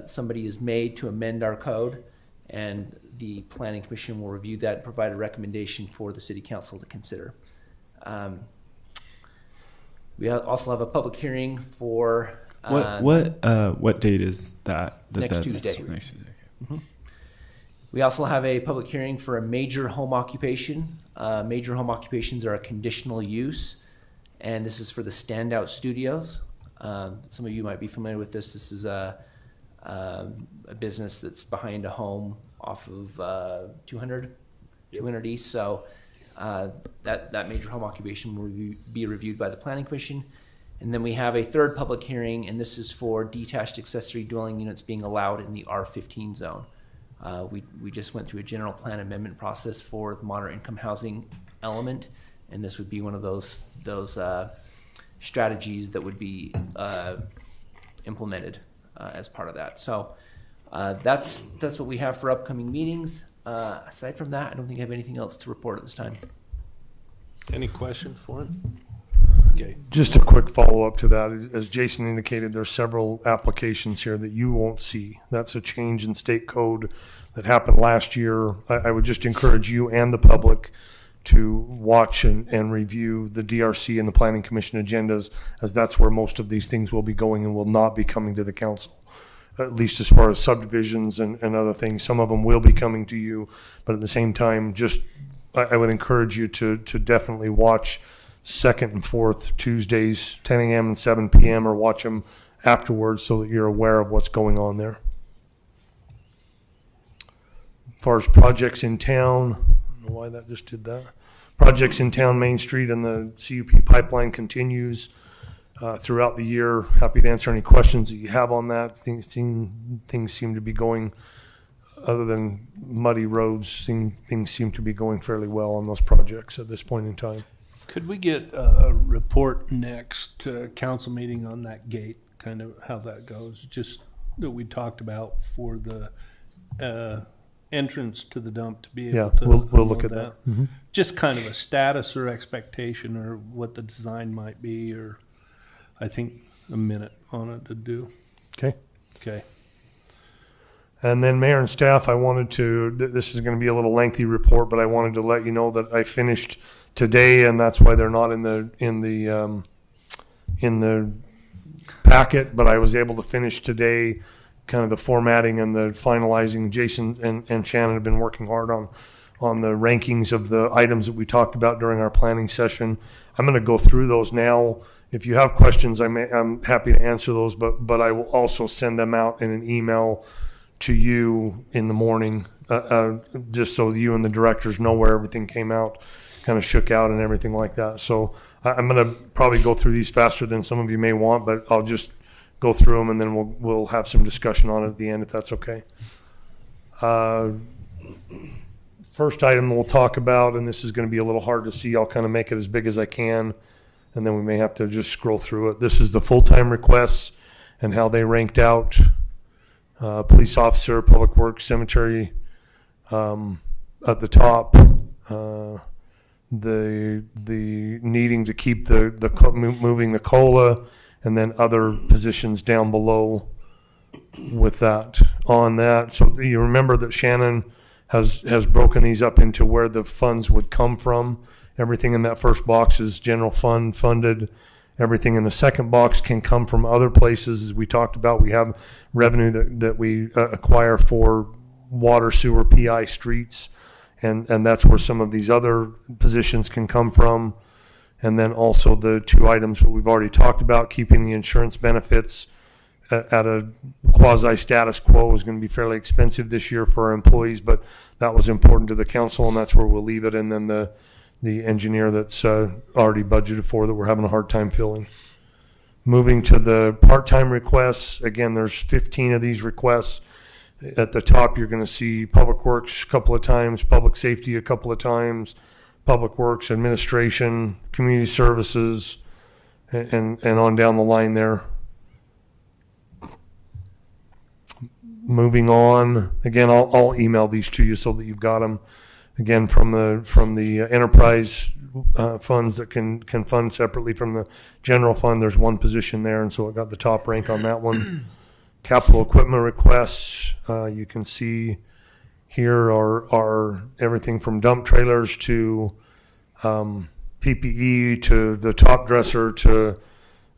somebody has made to amend our code, and the Planning Commission will review that and provide a recommendation for the City Council to consider. We also have a public hearing for what date is that? Next Tuesday. Next Tuesday. Okay. We also have a public hearing for a major home occupation. Major home occupations are a conditional use, and this is for the Standout Studios. Some of you might be familiar with this. This is a business that's behind a home off of 200 East. So that major home occupation will be reviewed by the Planning Commission. And then we have a third public hearing, and this is for detached accessory dwelling units being allowed in the R15 zone. We just went through a general plan amendment process for the moderate income housing element, and this would be one of those strategies that would be implemented as part of that. So that's what we have for upcoming meetings. Aside from that, I don't think I have anything else to report at this time. Any questions for him? Okay. Just a quick follow-up to that. As Jason indicated, there's several applications here that you won't see. That's a change in state code that happened last year. I would just encourage you and the public to watch and review the DRC and the Planning Commission agendas, as that's where most of these things will be going and will not be coming to the council, at least as far as subdivisions and other things. Some of them will be coming to you, but at the same time, just I would encourage you to definitely watch second and fourth Tuesdays, 10 a.m. and 7 p.m., or watch them afterwards so that you're aware of what's going on there. As far as projects in town, I don't know why that just did that. Projects in town, Main Street and the CUP pipeline continues throughout the year. Happy to answer any questions that you have on that. Things seem to be going, other than muddy roads, things seem to be going fairly well on those projects at this point in time. Could we get a report next council meeting on that gate, kind of how that goes? Just that we talked about for the entrance to the dump to be able to we'll look at unload that. Mm-hmm. Just kind of a status or expectation or what the design might be, or I think a minute on it to do. Okay. Okay. And then mayor and staff, I wanted to, this is going to be a little lengthy report, but I wanted to let you know that I finished today, and that's why they're not in the packet, but I was able to finish today kind of the formatting and the finalizing. Jason and Shannon have been working hard on the rankings of the items that we talked about during our planning session. I'm going to go through those now. If you have questions, I'm happy to answer those, but I will also send them out in an email to you in the morning, just so you and the directors know where everything came out, kind of shook out and everything like that. So I'm going to probably go through these faster than some of you may want, but I'll just go through them and then we'll have some discussion on it at the end, if that's okay. First item we'll talk about, and this is going to be a little hard to see, I'll kind of make it as big as I can, and then we may have to just scroll through it. This is the full-time requests and how they ranked out. Police officer, public works, cemetery at the top. The needing to keep moving the COLA, and then other positions down below with that on that. So you remember that Shannon has broken these up into where the funds would come from. Everything in that first box is general fund funded. Everything in the second box can come from other places. As we talked about, we have revenue that we acquire for water, sewer, PI, streets, and that's where some of these other positions can come from. And then also the two items that we've already talked about, keeping the insurance benefits at a quasi status quo is going to be fairly expensive this year for our employees, but that was important to the council, and that's where we'll leave it. And then the engineer that's already budgeted for that we're having a hard time filling. Moving to the part-time requests, again, there's 15 of these requests. At the top, you're going to see Public Works a couple of times, Public Safety a couple of times, Public Works, Administration, Community Services, and on down the line there. Moving on, again, I'll email these to you so that you've got them. Again, from the enterprise funds that can fund separately from the general fund, there's one position there, and so it got the top rank on that one. Capital equipment requests, you can see here are everything from dump trailers to PPE to the top dresser to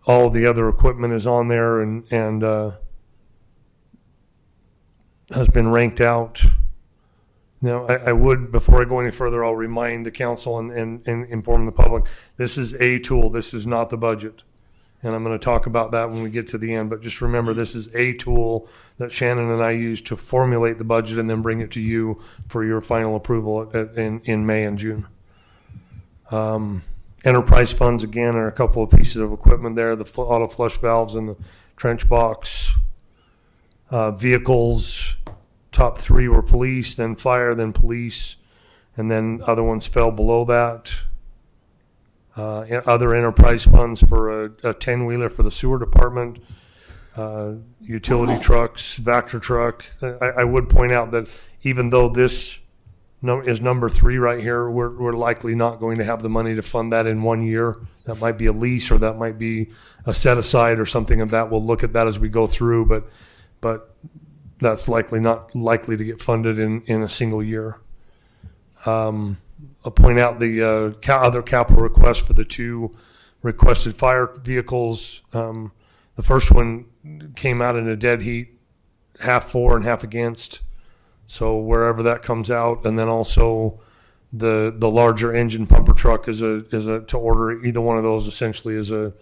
all the other equipment is on there and has been ranked out. Now, I would, before I go any further, I'll remind the council and inform the public, this is a tool, this is not the budget. And I'm going to talk about that when we get to the end, but just remember this is a tool that Shannon and I use to formulate the budget and then bring it to you for your final approval in May and June. Enterprise funds, again, are a couple of pieces of equipment there, the auto flush valves and the trench box. Vehicles, top three were police, then fire, then police, and then other ones fell below that. Other enterprise funds for a 10-wheeler for the sewer department, utility trucks, Vector truck. I would point out that even though this is number 3 right here. We're likely not going to have the money to fund that in 1 year. That might be a lease, or that might be a set aside or something of that. We'll look at that as we go through, but that's not likely to get funded in a single year. I'll point out the other capital request for the 2 requested fire vehicles. The first one came out in a dead heat, half for and half against. So wherever that comes out, and then also the larger engine pumper truck is a to order either one of those essentially is a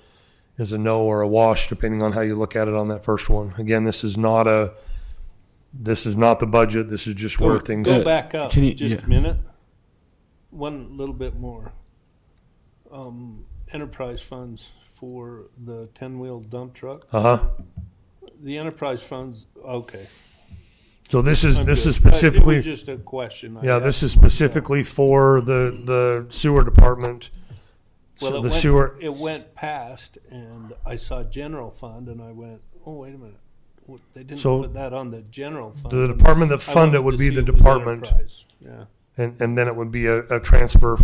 no or a wash, depending on how you look at it on that first one. Again, this is not the budget. This is just where things. Go back up Can you- just yeah. a minute. One little bit more. Enterprise funds for the 10-wheel dump truck. The enterprise funds, okay. So this I'm is good. specifically. It was just a question. Yeah, this is specifically for the sewer department. Well, So the sewer. it went past, and I saw general fund, and I went, oh, wait a minute. They didn't So put that on the general fund. The department that I fund it wanted would to be see the it was department, enterprise. Yeah. and then it would be a transfer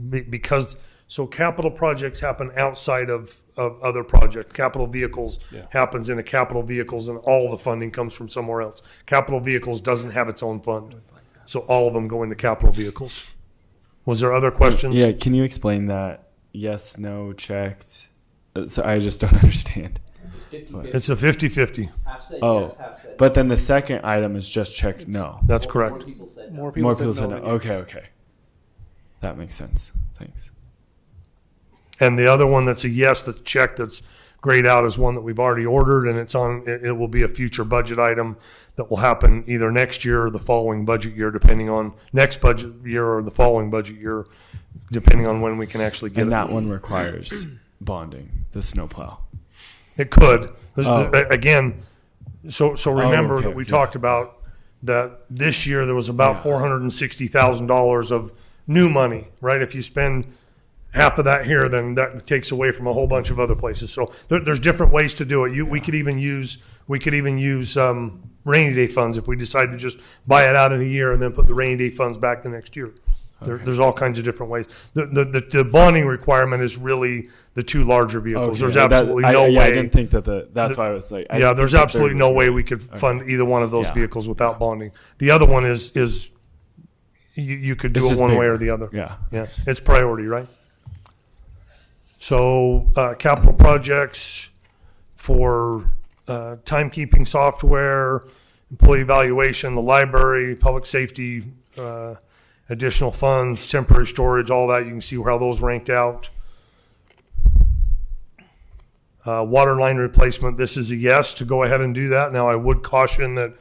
because so capital projects happen outside of other projects. Capital vehicles Yeah. happens in a capital vehicles, and all the funding comes from somewhere else. Capital vehicles doesn't have its own fund, so all of them go into capital vehicles. Was there other questions? Yeah, can you explain that? Yes, no, checked. So I just don't understand. It's a 50-50. Half said Oh, yes, half said but then the second item is just checked no. That's More correct. people said no. More More people said said no. no than yes. Okay. That makes sense. Thanks. And the other one that's a yes, that's checked, that's grayed out, is one that we've already ordered, and it will be a future budget item that will happen either next year or the following budget year, depending on next budget year or the following budget year, depending on when we can actually get And it. that one requires bonding, the snowplow. It could. Oh. Again, so remember okay, that we okay. talked about that this year there was about $460,000 of new money, right? If you spend half of that here, then that takes away from a whole bunch of other places. So there's different ways to do it. We could even use rainy day funds if we decide to just buy it out in a year and then put the rainy day funds back the next year. There's all kinds of different ways. The bonding requirement is really the 2 larger vehicles. Okay. There's absolutely no way. I didn't think that that's why I was like. Yeah, there's absolutely no way we could fund either one of those Yeah. vehicles without bonding. The other one is you could do It's it just one way bigger. or the other. Yeah. Yeah, it's priority, right? So capital projects for timekeeping software, employee evaluation, the library, public safety, additional funds, temporary storage, all that. You can see how those ranked out. Water line replacement, this is a yes to go ahead and do that. Now, I would caution that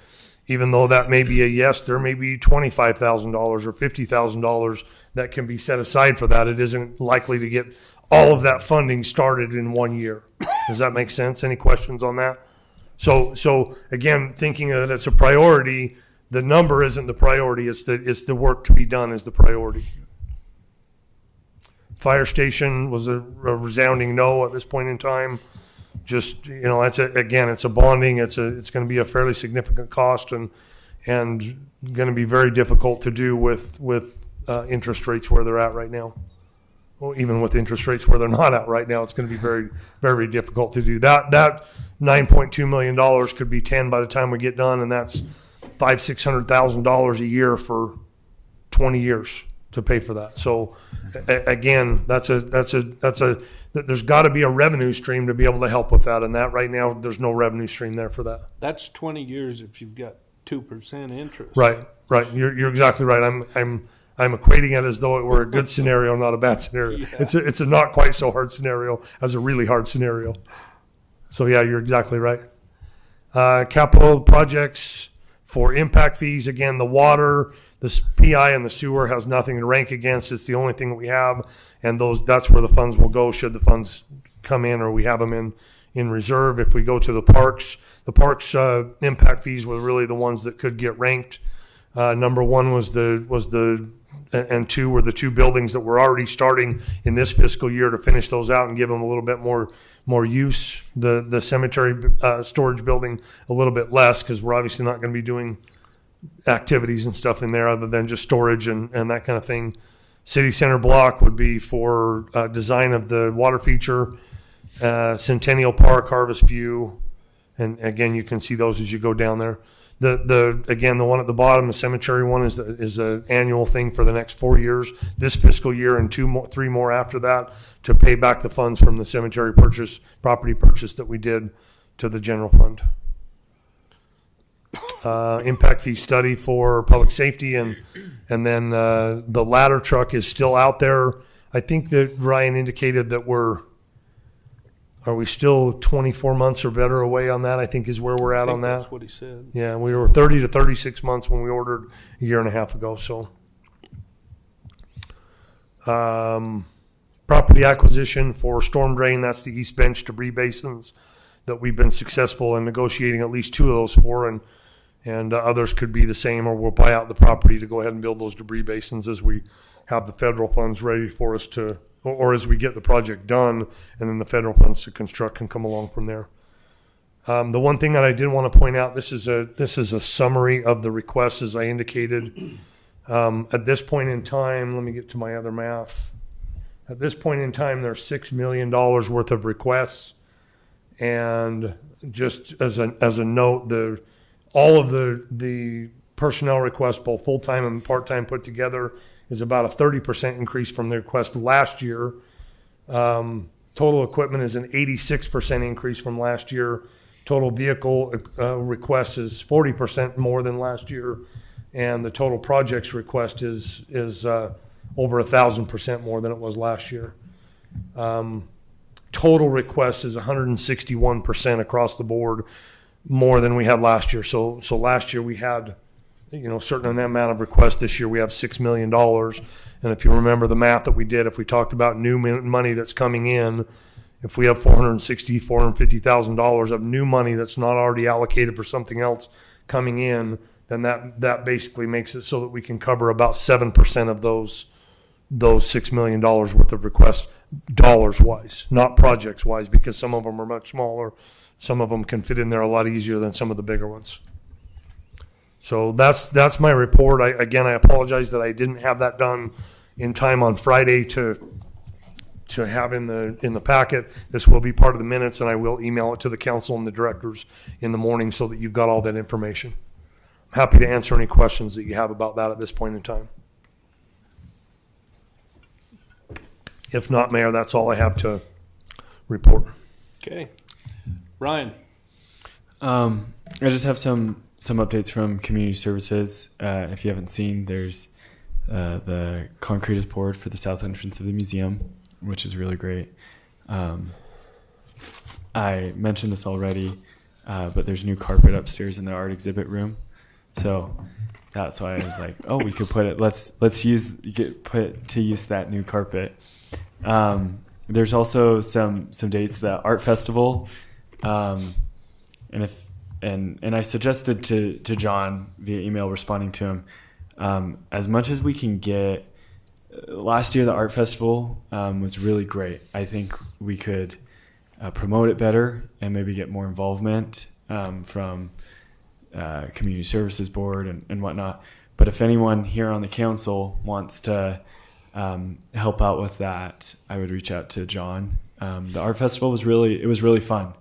even though that may be a yes, there may be $25,000 or $50,000 that can be set aside for that. It isn't likely to get all of that funding started in 1 year. Does that make sense? Any questions on that? So again, thinking that it's a priority, the number isn't the priority. It's the work to be done is the priority. Fire station was a resounding no at this point in time. Just, it's a bonding. It's going to be a fairly significant cost and going to be very difficult to do with interest rates where they're at right now. Well, even with interest rates where they're not at right now, it's going to be very, very difficult to do that. That $9.2 million could be 10 by the time we get done, and that's $600,000 a year for 20 years to pay for that. So again, there's got to be a revenue stream to be able to help with that, and that right now there's no revenue stream there for that. That's 20 years if you've got 2% interest. Right. You're exactly right. I'm equating it as though it were a good scenario, not a bad scenario. Yeah. It's a not quite so hard scenario as a really hard scenario. So yeah, you're exactly right. Capital projects for impact fees, again, the water, the PI and the sewer has nothing to rank against. It's the only thing that we have, and that's where the funds will go should the funds come in or we have them in reserve. If we go to the parks impact fees were really the ones that could get ranked. Number 1 was and 2 were the 2 buildings that we're already starting in this fiscal year to finish those out and give them a little bit more use. The cemetery storage building a little bit less because we're obviously not going to be doing activities and stuff in there other than just storage and that kind of thing. City Center block would be for design of the water feature, Centennial Park, Harvest View, and again, you can see those as you go down there. The one at the bottom, the cemetery one, is an annual thing for the next 4 years. This fiscal year and 3 more after that to pay back the funds from the cemetery property purchase that we did to the general fund. Impact fee study for public safety, and then the ladder truck is still out there. I think that Ryan indicated that are we still 24 months or better away on that? I think is where we're at on that. That's what he said. Yeah, we were 30 to 36 months when we ordered a year and a half ago. So, property acquisition for storm drain, that's the East Bench debris basins that we've been successful in negotiating at least 2 of those for, and others could be the same, or we'll buy out the property to go ahead and build those debris basins as we have the federal funds ready for us to, or as we get the project done, and then the federal funds to construct can come along from there. The one thing that I did want to point out, this is a summary of the requests as I indicated. At this point in time, let me get to my other math. At this point in time, there's $6 million worth of requests, and just as a note, all of the personnel requests, both full-time and part-time put together, is about a 30% increase from the request last year. Total equipment is an 86% increase from last year. Total vehicle request is 40% more than last year, and the total projects request is over 1,000% more than it was last year. Total request is 161% across the board more than we had last year. So last year we had, certain amount of requests. This year we have $6 million. And if you remember the math that we did, if we talked about new money that's coming in, if we have $450,000 of new money that's not already allocated for something else coming in, then that basically makes it so that we can cover about 7% of those $6 million worth of requests, dollars wise, not projects wise, because some of them are much smaller. Some of them can fit in there a lot easier than some of the bigger ones. So that's my report. I apologize that I didn't have that done in time on Friday to have in the packet. This will be part of the minutes, and I will email it to the council and the directors in the morning so that you've got all that information. I'm happy to answer any questions that you have about that at this point in time. If not, Mayor, that's all I have to report. Okay. Ryan. I just have some updates from community services. If you haven't seen, there's the concrete is poured for the south entrance of the museum, which is really great. I mentioned this already, but there's new carpet upstairs in the art exhibit room, so that's why I was like, oh, we could put it. Let's put to use that new carpet. There's also some dates, the art festival. And I suggested to John via email, responding to him, as much as we can get. Last year, the art festival was really great. I think we could promote it better and maybe get more involvement from community services board and whatnot. But if anyone here on the council wants to help out with that, I would reach out to John. The art festival was really fun.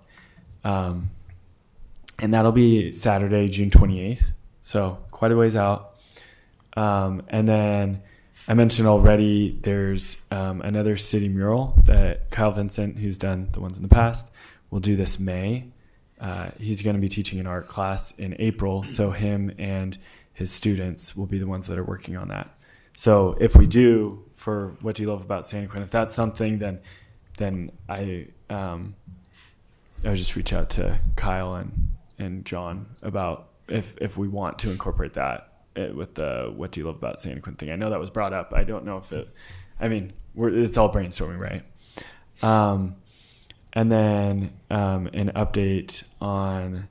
And that'll be Saturday, June 28th. So quite a ways out. And then I mentioned already there's another city mural that Kyle Vincent, who's done the ones in the past, will do this May. He's going to be teaching an art class in April. So him and his students will be the ones that are working on that. So if we do, for What Do You Love About Santaquin, if that's something, then I would just reach out to Kyle and John about if we want to incorporate that with the What Do You Love About Santaquin thing. I know that was brought up. I don't know if it's all brainstorming, right? And then an update on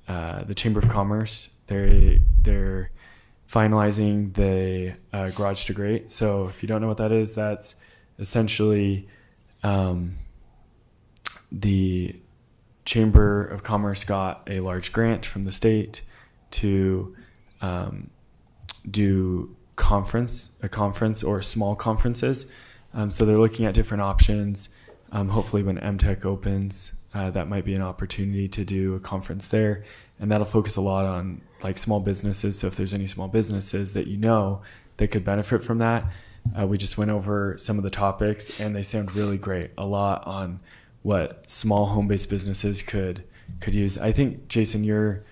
the Chamber of Commerce. They're finalizing the garage to grate. So if you don't know what that is, that's essentially the Chamber of Commerce got a large grant from the state to do a conference or small conferences. So they're looking at different options. Hopefully when MTech opens, that might be an opportunity to do a conference there. And that'll focus a lot on like small businesses. So if there's any small businesses that that could benefit from that, we just went over some of the topics and they sound really great. A lot on what small home-based businesses could use. I think, Jason, you're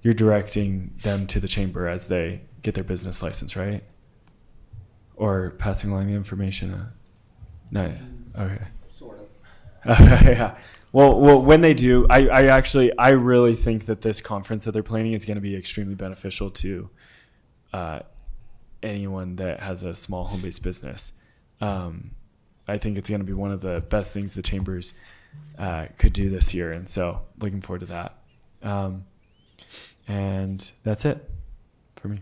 directing them to the chamber as they get their business license, right? Or passing along the information? No. Okay. Sort of. Yeah. Well, when they do, I really think that this conference that they're planning is going to be extremely beneficial to anyone that has a small home-based business. I think it's going to be one of the best things the chambers could do this year, and so looking forward to that. And that's it for me.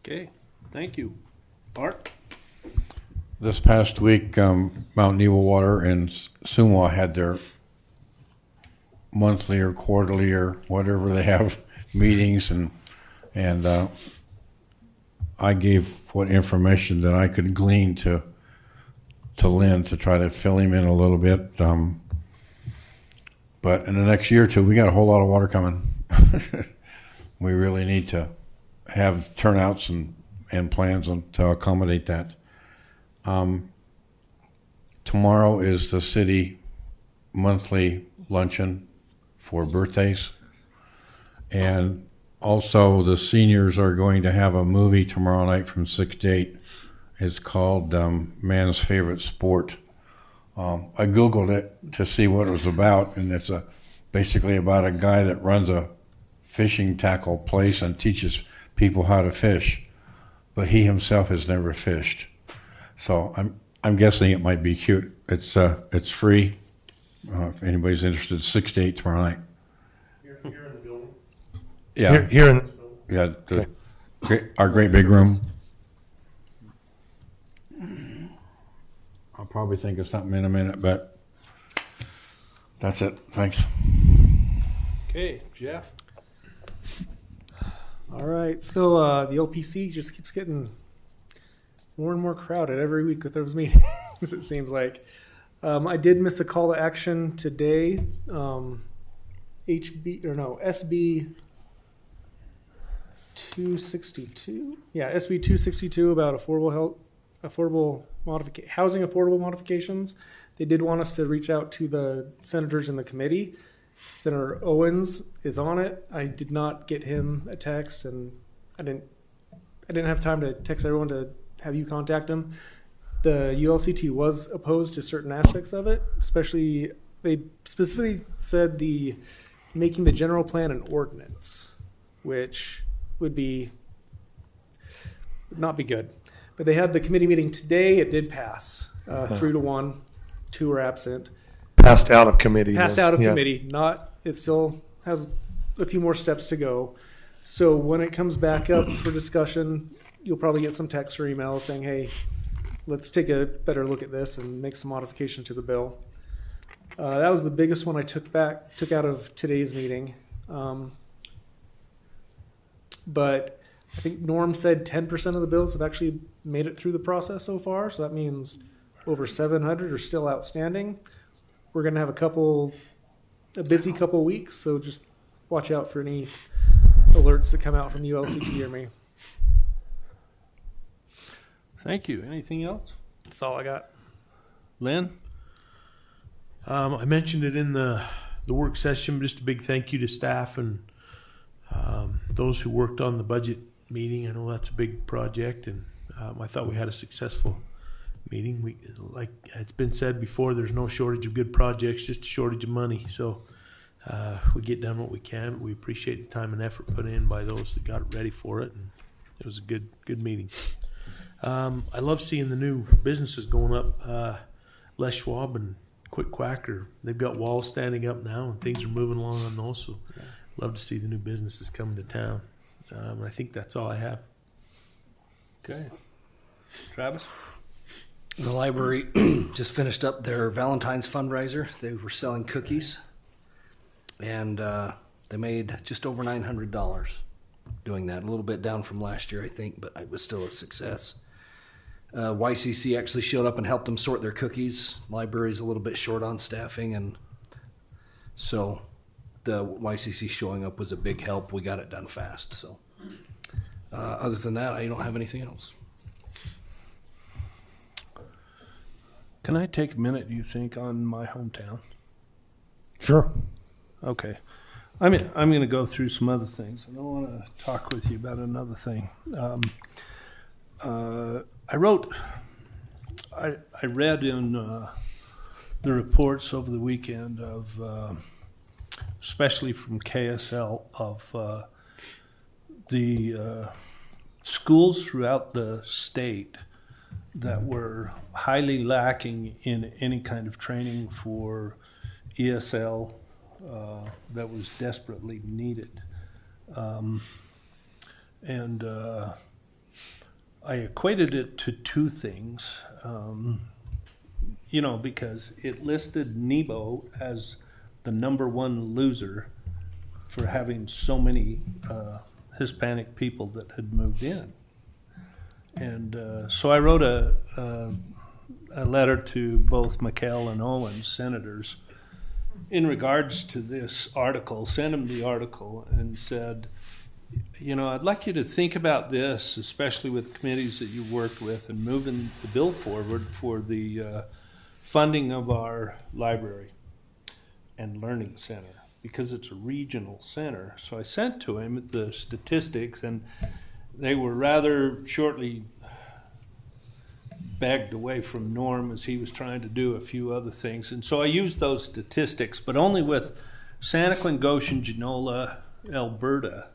Okay, thank you. Bart? This past week, Mount Nebo Water and Suwa had their monthly or quarterly or whatever they have meetings, and I gave what information that I could glean to Lynn to try to fill him in a little bit. But in the next year or two, we got a whole lot of water coming. We really need to have turnouts and plans to accommodate that. Tomorrow is the city monthly luncheon for birthdays. And also the seniors are going to have a movie tomorrow night from 6 to 8. It's called Man's Favorite Sport. I Googled it to see what it was about, and it's basically about a guy that runs a fishing tackle place and teaches people how to fish, but he himself has never fished. So I'm guessing it might be cute. It's free. If anybody's interested, 6 to 8 tomorrow night. Here in the building. Yeah, Here in our great big room. I'll probably think of something in a minute, but that's it. Thanks. Okay, Jeff? All right, so the LPC just keeps getting more and more crowded every week with those meetings, it seems like. I did miss a call to action today. SB 262. Yeah, SB 262 about affordable modifications. They did want us to reach out to the senators in the committee. Senator Owens is on it. I did not get him a text, and I didn't have time to text everyone to have you contact him. The ULCT was opposed to certain aspects of it, especially they specifically said making the general plan an ordinance, which would not be good. But they had the committee meeting today. It did pass 3-1. 2 were absent. Passed out of committee. Committee. It still has a few more steps to go. So when it comes back up for discussion, you'll probably get some text or email saying, hey, let's take a better look at this and make some modification to the bill. That was the biggest one I took out of today's meeting. But I think Norm said 10% of the bills have actually made it through the process so far. So that means over 700 are still outstanding. We're going to have a busy couple weeks. So just watch out for any alerts that come out from ULCT or me. Thank you. Anything else? That's all I got. Lynn? I mentioned it in the work session, but just a big thank you to staff and those who worked on the budget meeting. I know that's a big project, and I thought we had a successful meeting. Like it's been said before, there's no shortage of good projects, just a shortage of money. So we get done what we can. But we appreciate the time and effort put in by those that got it ready for it, and it was a good meeting. I love seeing the new businesses going up. Les Schwab and Quick Quacker, they've got walls standing up now, and things are moving along on those. So love to see the new businesses coming to town. I think that's all I have. Okay. Travis? The library just finished up their Valentine's fundraiser. They were selling cookies, and they made just over $900 doing that. A little bit down from last year, I think, but it was still a success. YCC actually showed up and helped them sort their cookies. Library's a little bit short on staffing, and so the YCC showing up was a big help. We got it done fast. So other than that, I don't have anything else. Can I take a minute, do you think, on my hometown? Sure. Okay. I'm going to go through some other things, and I want to talk with you about another thing. I read in the reports over the weekend of, especially from KSL, of the schools throughout the state that were highly lacking in any kind of training for ESL that was desperately needed. And I equated it to two things, because it listed Nebo as the number one loser for having so many Hispanic people that had moved in. And so I wrote a letter to both McHale and Owens, senators, in regards to this article, sent them the article and said, I'd like you to think about this, especially with committees that you worked with, and moving the bill forward for the funding of our library and learning center, because it's a regional center. So I sent to him the statistics, and they were rather shortly begged away from Norm as he was trying to do a few other things. And so I used those statistics, but only with Santaquin, Goshen, Genola, Alberta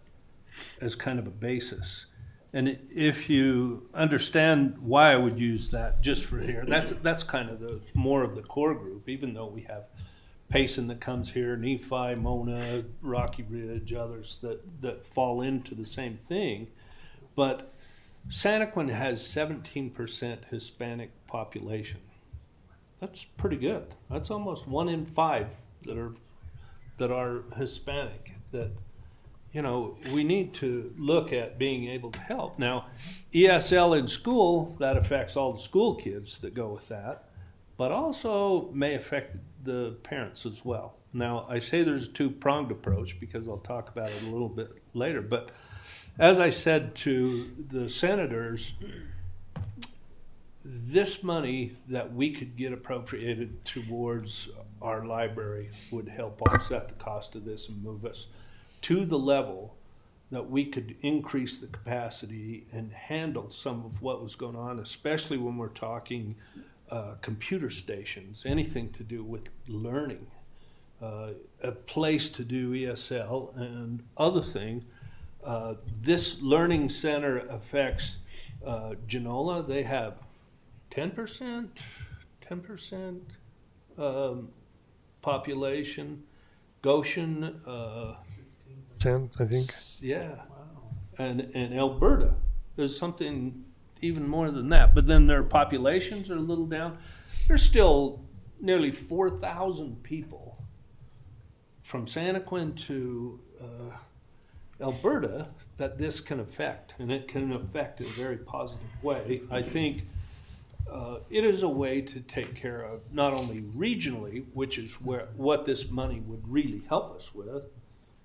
as kind of a basis. And if you understand why I would use that just for here, that's kind of the more of the core group, even though we have Payson that comes here, Nephi, Mona, Rocky Ridge, others that fall into the same thing. But Santaquin has 17% Hispanic population. That's pretty good. That's almost 1 in 5 that are Hispanic. That we need to look at being able to help. Now, ESL in school, that affects all the school kids that go with that, but also may affect the parents as well. Now, I say there's a two-pronged approach because I'll talk about it a little bit later, but as I said to the senators, this money that we could get appropriated towards our library would help offset the cost of this and move us to the level that we could increase the capacity and handle some of what was going on, especially when we're talking computer stations, anything to do with learning, a place to do ESL and other things. This learning center affects Genola. They have 10% population. Goshen, 10, I think. yeah. And Alberta is something even more than that. But then their populations are a little down. There's still nearly 4,000 people from Santaquin to Alberta that this can affect, and it can affect in a very positive way. I think it is a way to take care of not only regionally, which is what this money would really help us with,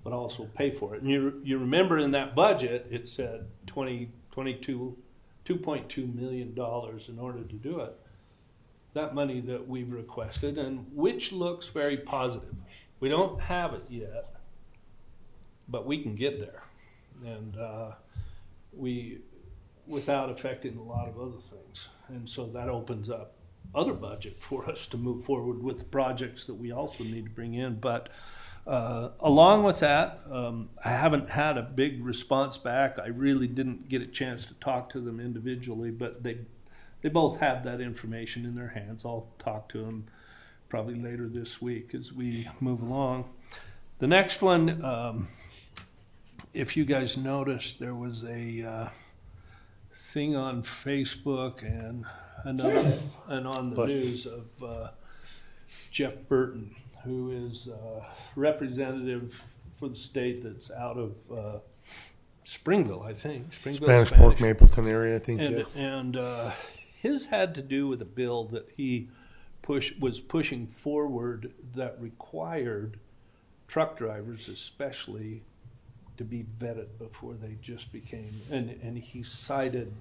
but also pay for it. And you remember in that budget, it said $2.2 million in order to do it. That money that we've requested, and which looks very positive. We don't have it yet, but we can get there, and without affecting a lot of other things. And so that opens up other budget for us to move forward with the projects that we also need to bring in. But along with that, I haven't had a big response back. I really didn't get a chance to talk to them individually, but they both have that information in their hands. I'll talk to them probably later this week as we move along. The next one, if you guys noticed, there was a thing on Facebook and on the news of Jeff Burton, who is representative for the state that's out of Springville, I think. Springville, Spanish Fork, Mapleton area, I think. And, Yeah. and his had to do with a bill that he was pushing forward that required truck drivers especially to be vetted before they just became, and he cited,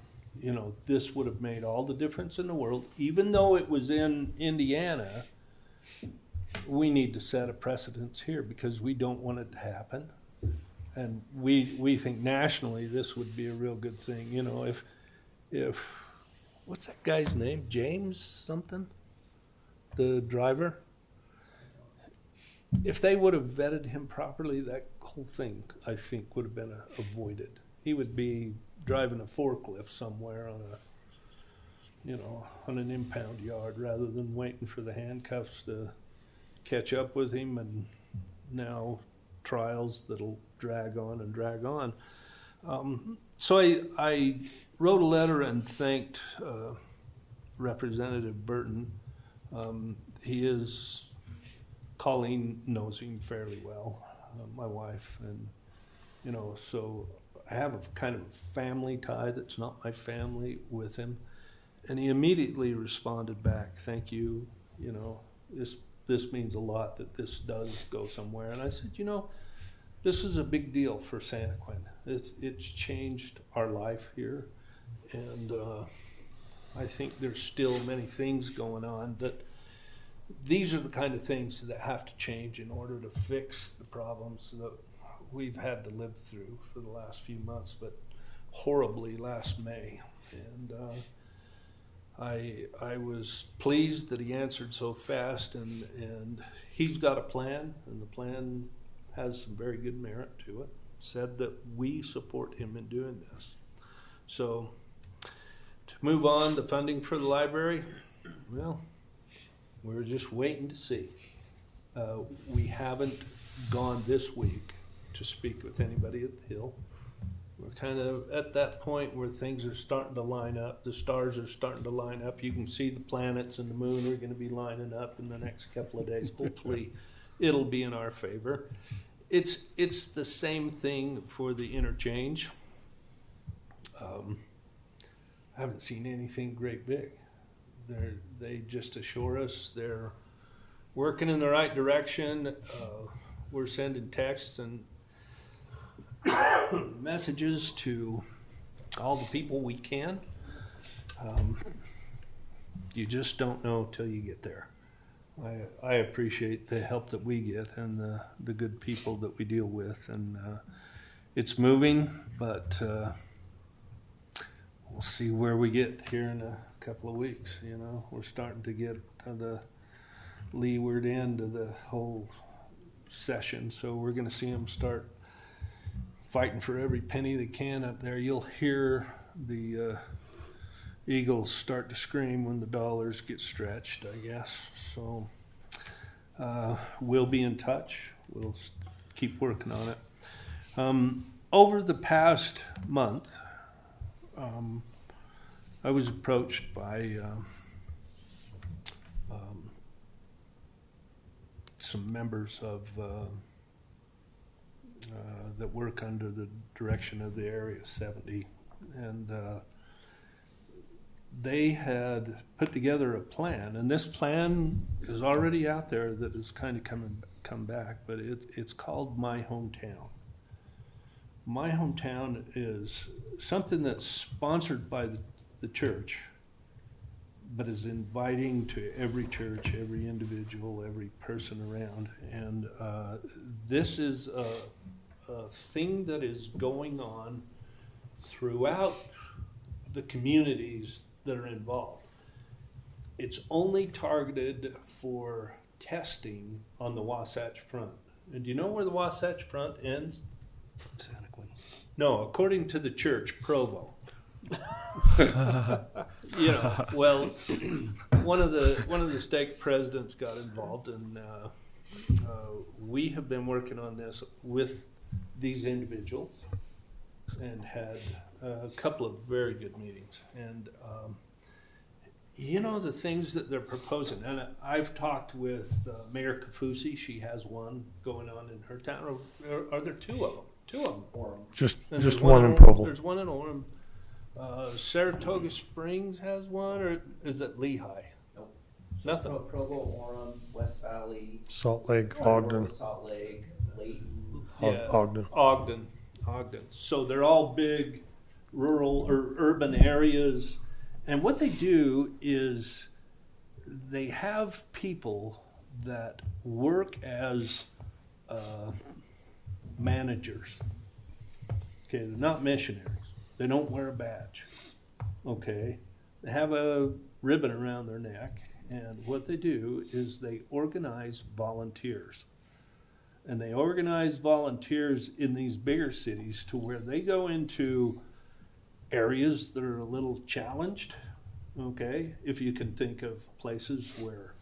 you know, this would have made all the difference in the world. Even though it was in Indiana, we need to set a precedence here because we don't want it to happen. And we think nationally this would be a real good thing. You know, if what's that guy's name? James something? The driver? If they would have vetted him properly, that whole thing, I think, would have been avoided. He would be driving a forklift somewhere on an impound yard rather than waiting for the handcuffs to catch up with him, and now trials that'll drag on and drag on. So I wrote a letter and thanked Representative Burton. Colleen knows him fairly well, my wife, and so I have a kind of family tie that's not my family with him, and he immediately responded back, "Thank you, this means a lot that this does go somewhere." And I said, this is a big deal for Santaquin. It's changed our life here, and I think there's still many things going on that these are the kind of things that have to change in order to fix the problems that we've had to live through for the last few months, but horribly last May. And I was pleased that he answered so fast, and he's got a plan, and the plan has some very good merit to it. Said that we support him in doing this. So to move on, the funding for the library, well, we're just waiting to see. We haven't gone this week to speak with anybody at the Hill. We're kind of at that point where things are starting to line up. The stars are starting to line up. You can see the planets and the moon are going to be lining up in the next couple of days. Hopefully it'll be in our favor. It's the same thing for the interchange. I haven't seen anything great big. They just assure us they're working in the right direction. We're sending texts and messages to all the people we can. You just don't know till you get there. I appreciate the help that we get and the good people that we deal with, and it's moving, but we'll see where we get here in a couple of weeks. We're starting to get to the leeward end of the whole session, so we're going to see them start fighting for every penny they can up there. You'll hear the Eagles start to scream when the dollars get stretched, I guess. So we'll be in touch. We'll keep working on it. Over the past month, I was approached by some members of that work under the direction of the Area 70, and they had put together a plan, and this plan is already out there that is kind of come back, but it's called My Hometown. My Hometown is something that's sponsored by the church, but is inviting to every church, every individual, every person around. And this is a thing that is going on throughout the communities that are involved. It's only targeted for testing on the Wasatch Front. And do you know where the Wasatch Front ends? Santaquin. No, according to the church, Provo. Well, one of the stake presidents got involved, and we have been working on this with these individuals and had a couple of very good meetings. And the things that they're proposing, and I've talked with Mayor Kafusi. She has one going on in her town. Or are there two of them? Two of them. Just And just there's one in Orem. Provo. There's one in Orem. Saratoga Springs has one, or is it Lehigh? Nope. Nothing. Provo, Orem, West Valley, Salt Lake, Ogden, Salt Lake, Layton. Ogden. Ogden. So they're all big rural or urban areas. And what they do is they have people that work as managers. Okay, they're not missionaries. They don't wear a badge. Okay, they have a ribbon around their neck, and what they do is they organize volunteers. And they organize volunteers in these bigger cities to where they go into areas that are a little challenged. Okay, if you can think of places where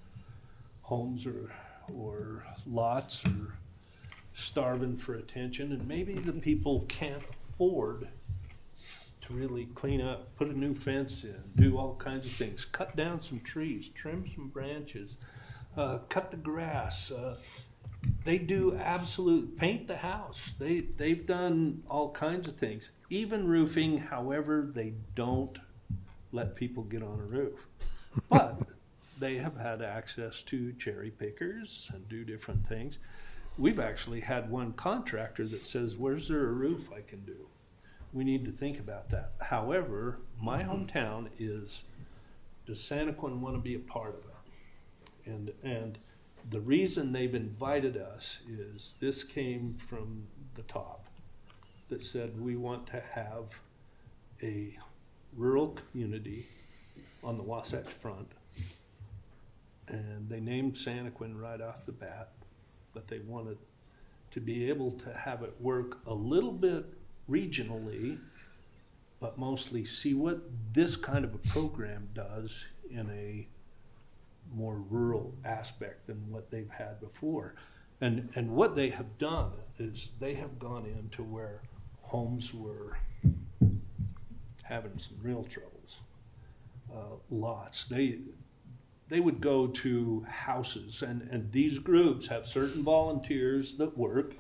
homes or lots are starving for attention, and maybe the people can't afford to really clean up, put a new fence in, do all kinds of things, cut down some trees, trim some branches, cut the grass. They do paint the house. They've done all kinds of things, even roofing. However, they don't let people get on a roof, but they have had access to cherry pickers and do different things. We've actually had one contractor that says, "Where's there a roof I can do?" We need to think about that. However, my hometown does Santaquin want to be a part of it? And the reason they've invited us is this came from the top that said we want to have a rural community on the Wasatch Front. And they named Santaquin right off the bat, but they wanted to be able to have it work a little bit regionally, but mostly see what this kind of a program does in a more rural aspect than what they've had before. And what they have done is they have gone into where homes were having some real troubles. Lots. They would go to houses, and these groups have certain volunteers that work,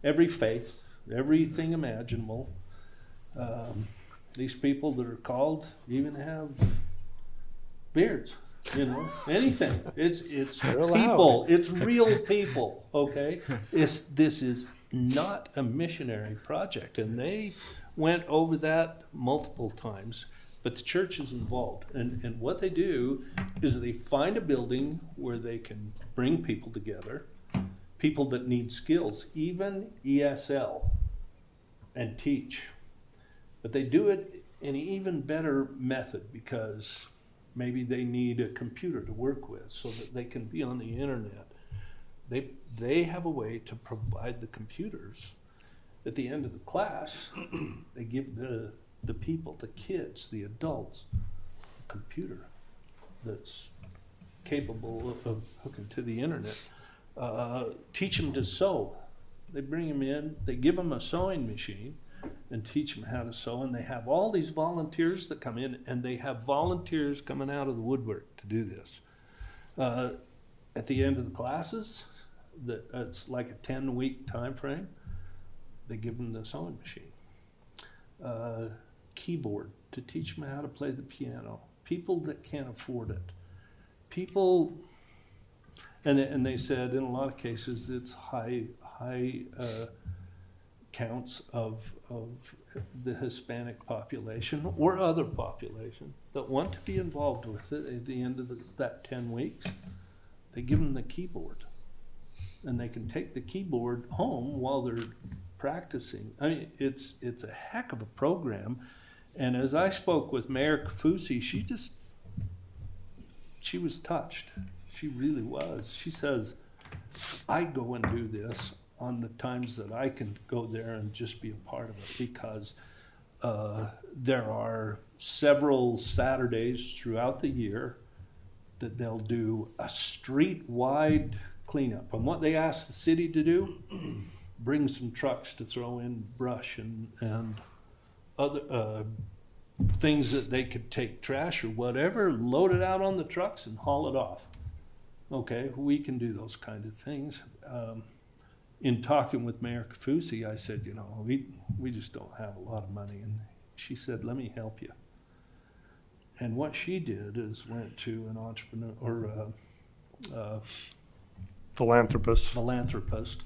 every faith, everything imaginable. These people that are called even have beards, anything. It's people. It's real people. Okay, this is not a missionary project, and they went over that multiple times. But the church is involved, and what they do is they find a building where they can bring people together, people that need skills, even ESL, and teach. But they do it in an even better method because maybe they need a computer to work with so that they can be on the internet. They have a way to provide the computers. At the end of the class, they give the people, the kids, the adults, a computer that's capable of hooking to the internet. Teach them to sew. They bring them in, they give them a sewing machine and teach them how to sew. And they have all these volunteers that come in, and they have volunteers coming out of the woodwork to do this. At the end of the classes, it's like a 10-week time frame, they give them the sewing machine. Keyboard to teach them how to play the piano. People that can't afford it. People, and they said in a lot of cases it's high counts of the Hispanic population or other population that want to be involved with it. At the end of that 10 weeks, they give them the keyboard, and they can take the keyboard home while they're practicing. I mean, it's a heck of a program. And as I spoke with Mayor Kafusi, she was touched. She really was. She says, I go and do this on the times that I can go there and just be a part of it, because there are several Saturdays throughout the year that they'll do a street-wide cleanup. And what they ask the city to do, bring some trucks to throw in brush and other things that they could take, trash or whatever, load it out on the trucks and haul it off. Okay, we can do those kind of things. in talking with Mayor Kafusi, I said, you know, we just don't have a lot of money. And she said, let me help you. And what she did is went to an entrepreneur or philanthropist.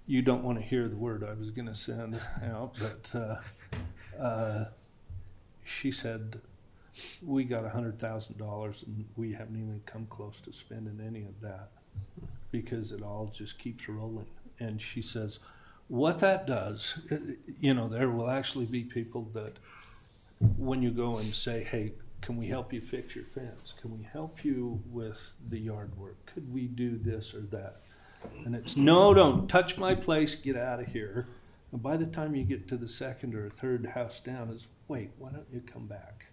You don't want to hear the word I was going to send out, but she said, we got $100,000 and we haven't even come close to spending any of that because it all just keeps rolling. And she says, what that does, you know, there will actually be people that when you go and say, hey, can we help you fix your fence? Can we help you with the yard work? Could we do this or that? And it's, no, don't touch my place, get out of here. And by the time you get to the second or third house down, it's, wait, why don't you come back?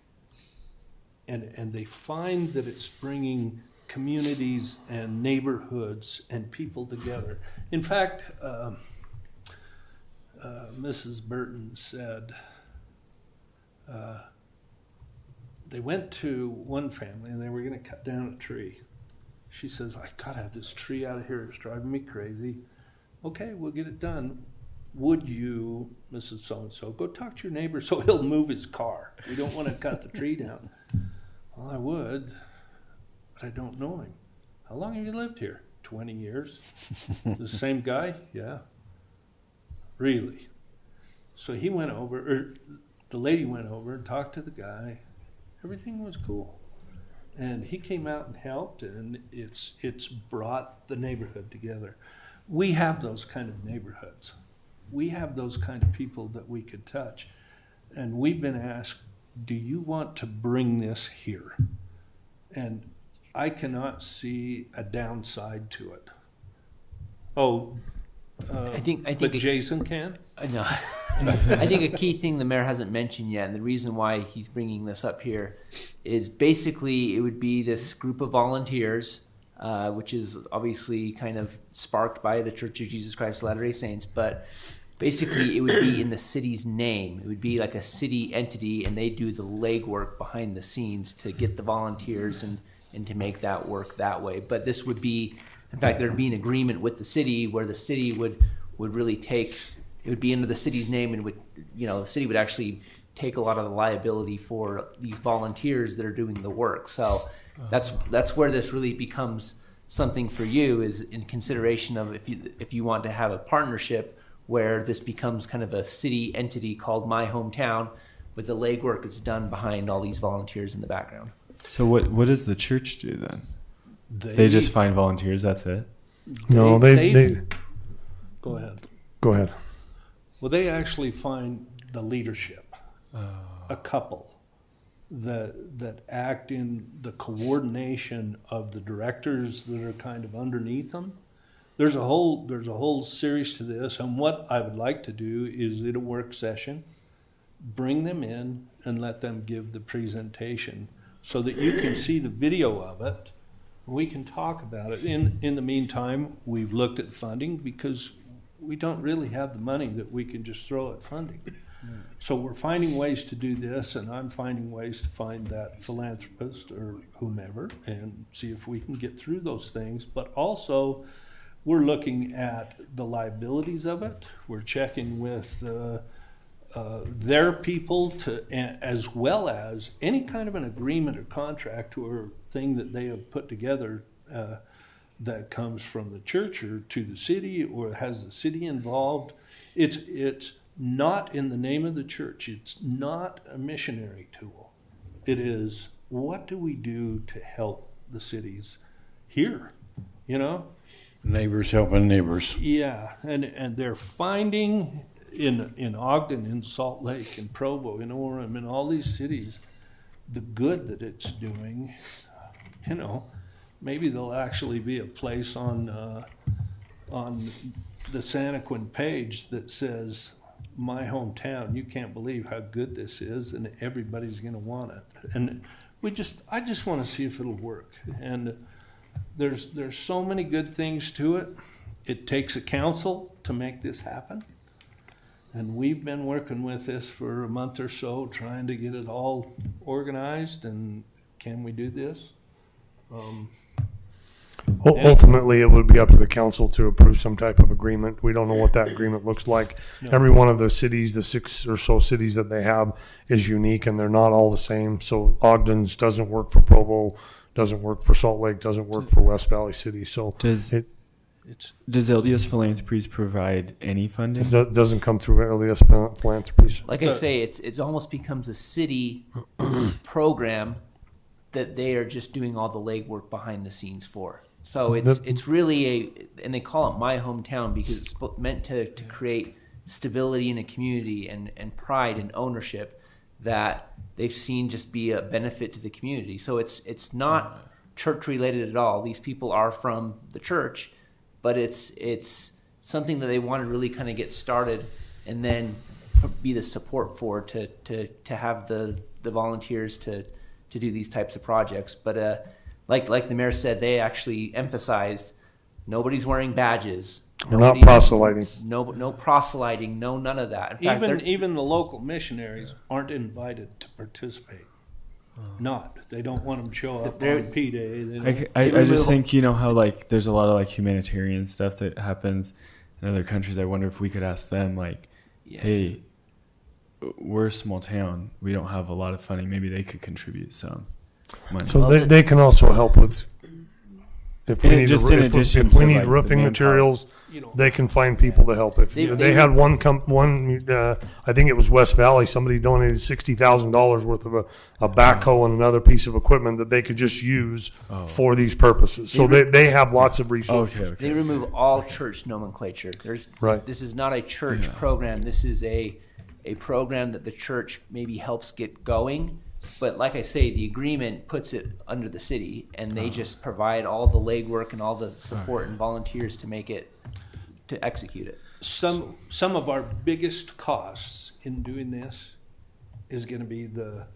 And they find that it's bringing communities and neighborhoods and people together. In fact, Mrs. Burton said, they went to one family and they were going to cut down a tree. She says, I gotta have this tree out of here. It's driving me crazy. Okay, we'll get it done. Would you, Mrs. So-and-so, go talk to your neighbor so he'll move his car? We don't want to cut the tree down. Well, I would, but I don't know him. How long have you lived here? 20 years. The same guy? Yeah. Really? So he went over, or the lady went over and talked to the guy. Everything was cool. And he came out and helped, and it's brought the neighborhood together. We have those kind of neighborhoods. We have those kind of people that we could touch. And we've been asked, do you want to bring this here? And I cannot see a downside to it. I think but Jason can? No. I think a key thing the mayor hasn't mentioned yet, and the reason why he's bringing this up here, is basically it would be this group of volunteers, which is obviously kind of sparked by the Church of Jesus Christ of Latter-day Saints, but basically it would be in the city's name. It would be like a city entity, and they do the legwork behind the scenes to get the volunteers and to make that work that way. But this would be, in fact, there'd be an agreement with the city where the city would really take, it would be under the city's name, and would, you know, the city would actually take a lot of the liability for these volunteers that are doing the work. So that's where this really becomes something for you, is in consideration of if you want to have a partnership where this becomes kind of a city entity called My Hometown, with the legwork that's done behind all these volunteers in the background. So what does the church do then? They just find volunteers, that's it? No, they Go ahead. Go ahead. Well, they actually find the leadership, a couple that act in the coordination of the directors that are kind of underneath them. There's a whole series to this, and what I would like to do is, in a work session, bring them in and let them give the presentation so that you can see the video of it. We can talk about it. In the meantime, we've looked at funding because we don't really have the money that we can just throw at funding. So we're finding ways to do this, and I'm finding ways to find that philanthropist or whomever and see if we can get through those things. But also, we're looking at the liabilities of it. We're checking with their people as well as any kind of an agreement or contract or thing that they have put together that comes from the church or to the city or has the city involved. It's not in the name of the church. It's not a missionary tool. It is, what do we do to help the cities here? You know? Neighbors helping neighbors. Yeah, and they're finding in Ogden, in Salt Lake, in Provo, in Orem, in all these cities, the good that it's doing. You know, maybe there'll actually be a place on the Santaquin page that says, My Hometown. You can't believe how good this is, and everybody's going to want it. And I just want to see if it'll work. And there's so many good things to it. It takes a council to make this happen. And we've been working with this for a month or so, trying to get it all organized. And can we do this? Ultimately, it would be up to the council to approve some type of agreement. We don't know what that agreement looks like. No. Every one of the cities, the 6 or so cities that they have, is unique, and they're not all the same. So Ogden's doesn't work for Provo, doesn't work for Salt Lake, doesn't work for West Valley City. So Does LDS Philanthropies provide any funding? it doesn't come through LDS Philanthropies. Like I say, it almost becomes a city program that they are just doing all the legwork behind the scenes for. So it's really and they call it My Hometown because it's meant to create stability in a community and pride and ownership that they've seen just be a benefit to the community. So it's not church related at all. These people are from the church, but it's something that they want to really kind of get started and then be the support for to have the volunteers to do these types of projects. But like the mayor said, they actually emphasized nobody's wearing badges. We're not proselyting. No proselyting. No, none of that. In fact, Even the local missionaries aren't invited to participate. They don't want them to show up on P-Day. I just think, you know, how like there's a lot of like humanitarian stuff that happens in other countries. I wonder if we could ask them like, hey, we're a small town. We don't have a lot of funding. Maybe they could contribute some money. So they can also help with if we need, just in addition if we to, need like, the roofing manpower. materials. You know, They can find people to help. If They they had one, I think it was West Valley. Somebody donated $60,000 worth of a backhoe and another piece of equipment that they could just use for these purposes. So they have lots of resources. they remove all church nomenclature. Right. This is not a church program. This is a program that the church maybe helps get going. But like I say, the agreement puts it under the city, and they just provide all the legwork and all the support and volunteers to execute it. some of our biggest costs in doing this is going to be the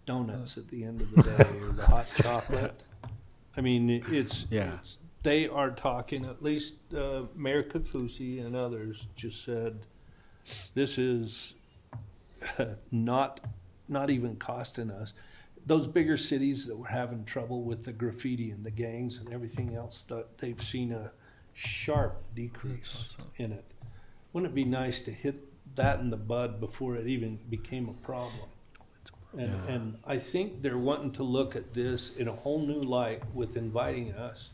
donuts at the end of the day or the hot chocolate. I mean, it's they are talking, at least Mayor Kafusi and others just said, this is not even costing us. Those bigger cities that were having trouble with the graffiti and the gangs and everything else, they've seen a sharp decrease in it. Wouldn't it be nice to hit that in the bud before it even became a problem? And I think they're wanting to look at this in a whole new light with inviting us.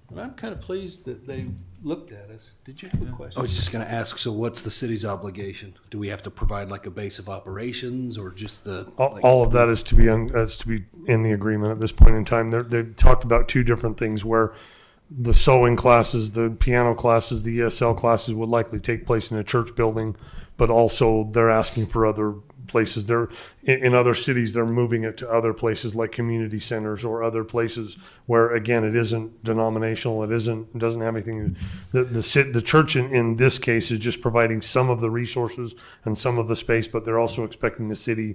And I'm kind of pleased that they looked at us. Did you have a question? I was just going to ask, so what's the city's obligation? Do we have to provide like a base of operations or just the? All of that is to be in the agreement at this point in time. They've talked about two different things where the sewing classes, the piano classes, the ESL classes would likely take place in a church building, but also they're asking for other places. They're in other cities. They're moving it to other places like community centers or other places where, again, it isn't denominational. It doesn't have anything. The church in this case is just providing some of the resources and some of the space, but they're also expecting the city.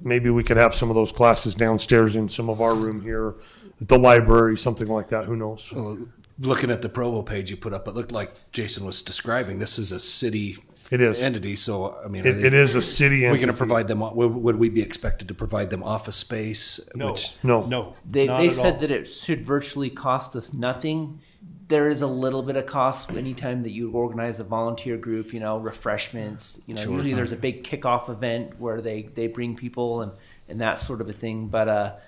Maybe we could have some of those classes downstairs in some of our room here at the library, something like that. Who knows? Well, looking at the Provo page you put up, it looked like Jason was describing. This is a city. It is entity. So I mean, it is a city entity. We're going to provide them. Would we be expected to provide them office space? No. They said that it should virtually cost us nothing. There is a little bit of cost anytime that you organize a volunteer group, refreshments, usually there's a big kickoff event where they bring people and that sort of a thing. But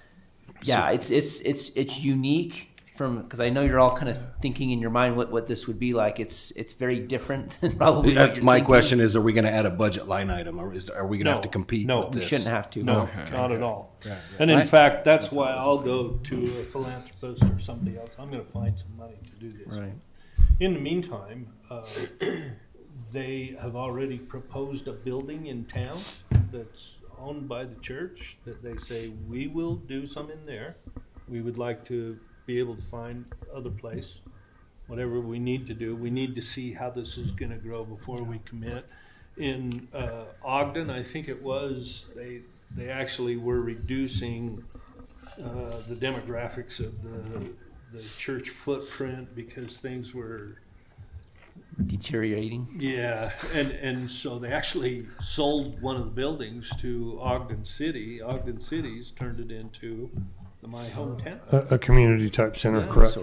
it's unique because I know you're all kind of thinking in your mind what this would be like. It's very different than probably what you're My thinking. question is, are we going to add a budget line item, or are we going to have to compete No. with We this? shouldn't have to. No, not at all. And in fact, that's why I'll go to a philanthropist or somebody else. I'm going to find some money to do this. Right. In the meantime, they have already proposed a building in town that's owned by the church that they say, we will do some in there. We would like to be able to find other place, whatever we need to do. We need to see how this is going to grow before we commit. In Ogden, I think it was, they actually were reducing the demographics of the church footprint because things were Deteriorating. Yeah, and so they actually sold one of the buildings to Ogden City. Ogden City's turned it into the My Hometown. A community type center, Yeah. correct?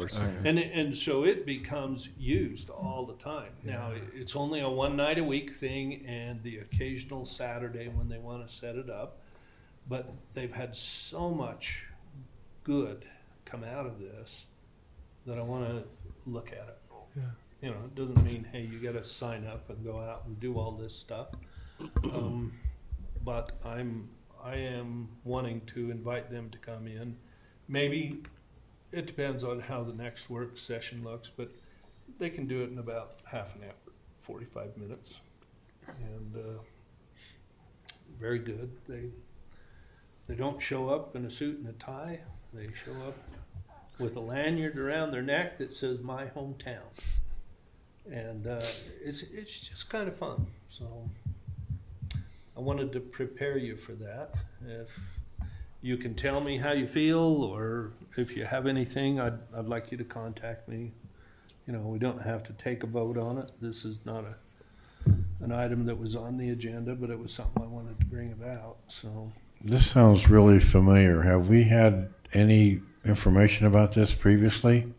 And so it becomes used all the time. Now, it's only a one night a week thing and the occasional Saturday when they want to set it up. But they've had so much good come out of this that I want to look at it. Yeah. You know, it doesn't mean, hey, you got to sign up and go out and do all this stuff. But I am wanting to invite them to come in. Maybe it depends on how the next work session looks, but they can do it in about half an hour, 45 minutes. And very good. They don't show up in a suit and a tie. They show up with a lanyard around their neck that says My Hometown. And it's just kind of fun. So I wanted to prepare you for that. If you can tell me how you feel, or if you have anything, I'd like you to contact me. You know, we don't have to take a vote on it. This is not an item that was on the agenda, but it was something I wanted to bring about. So This sounds really familiar. Have we had any information about this previously?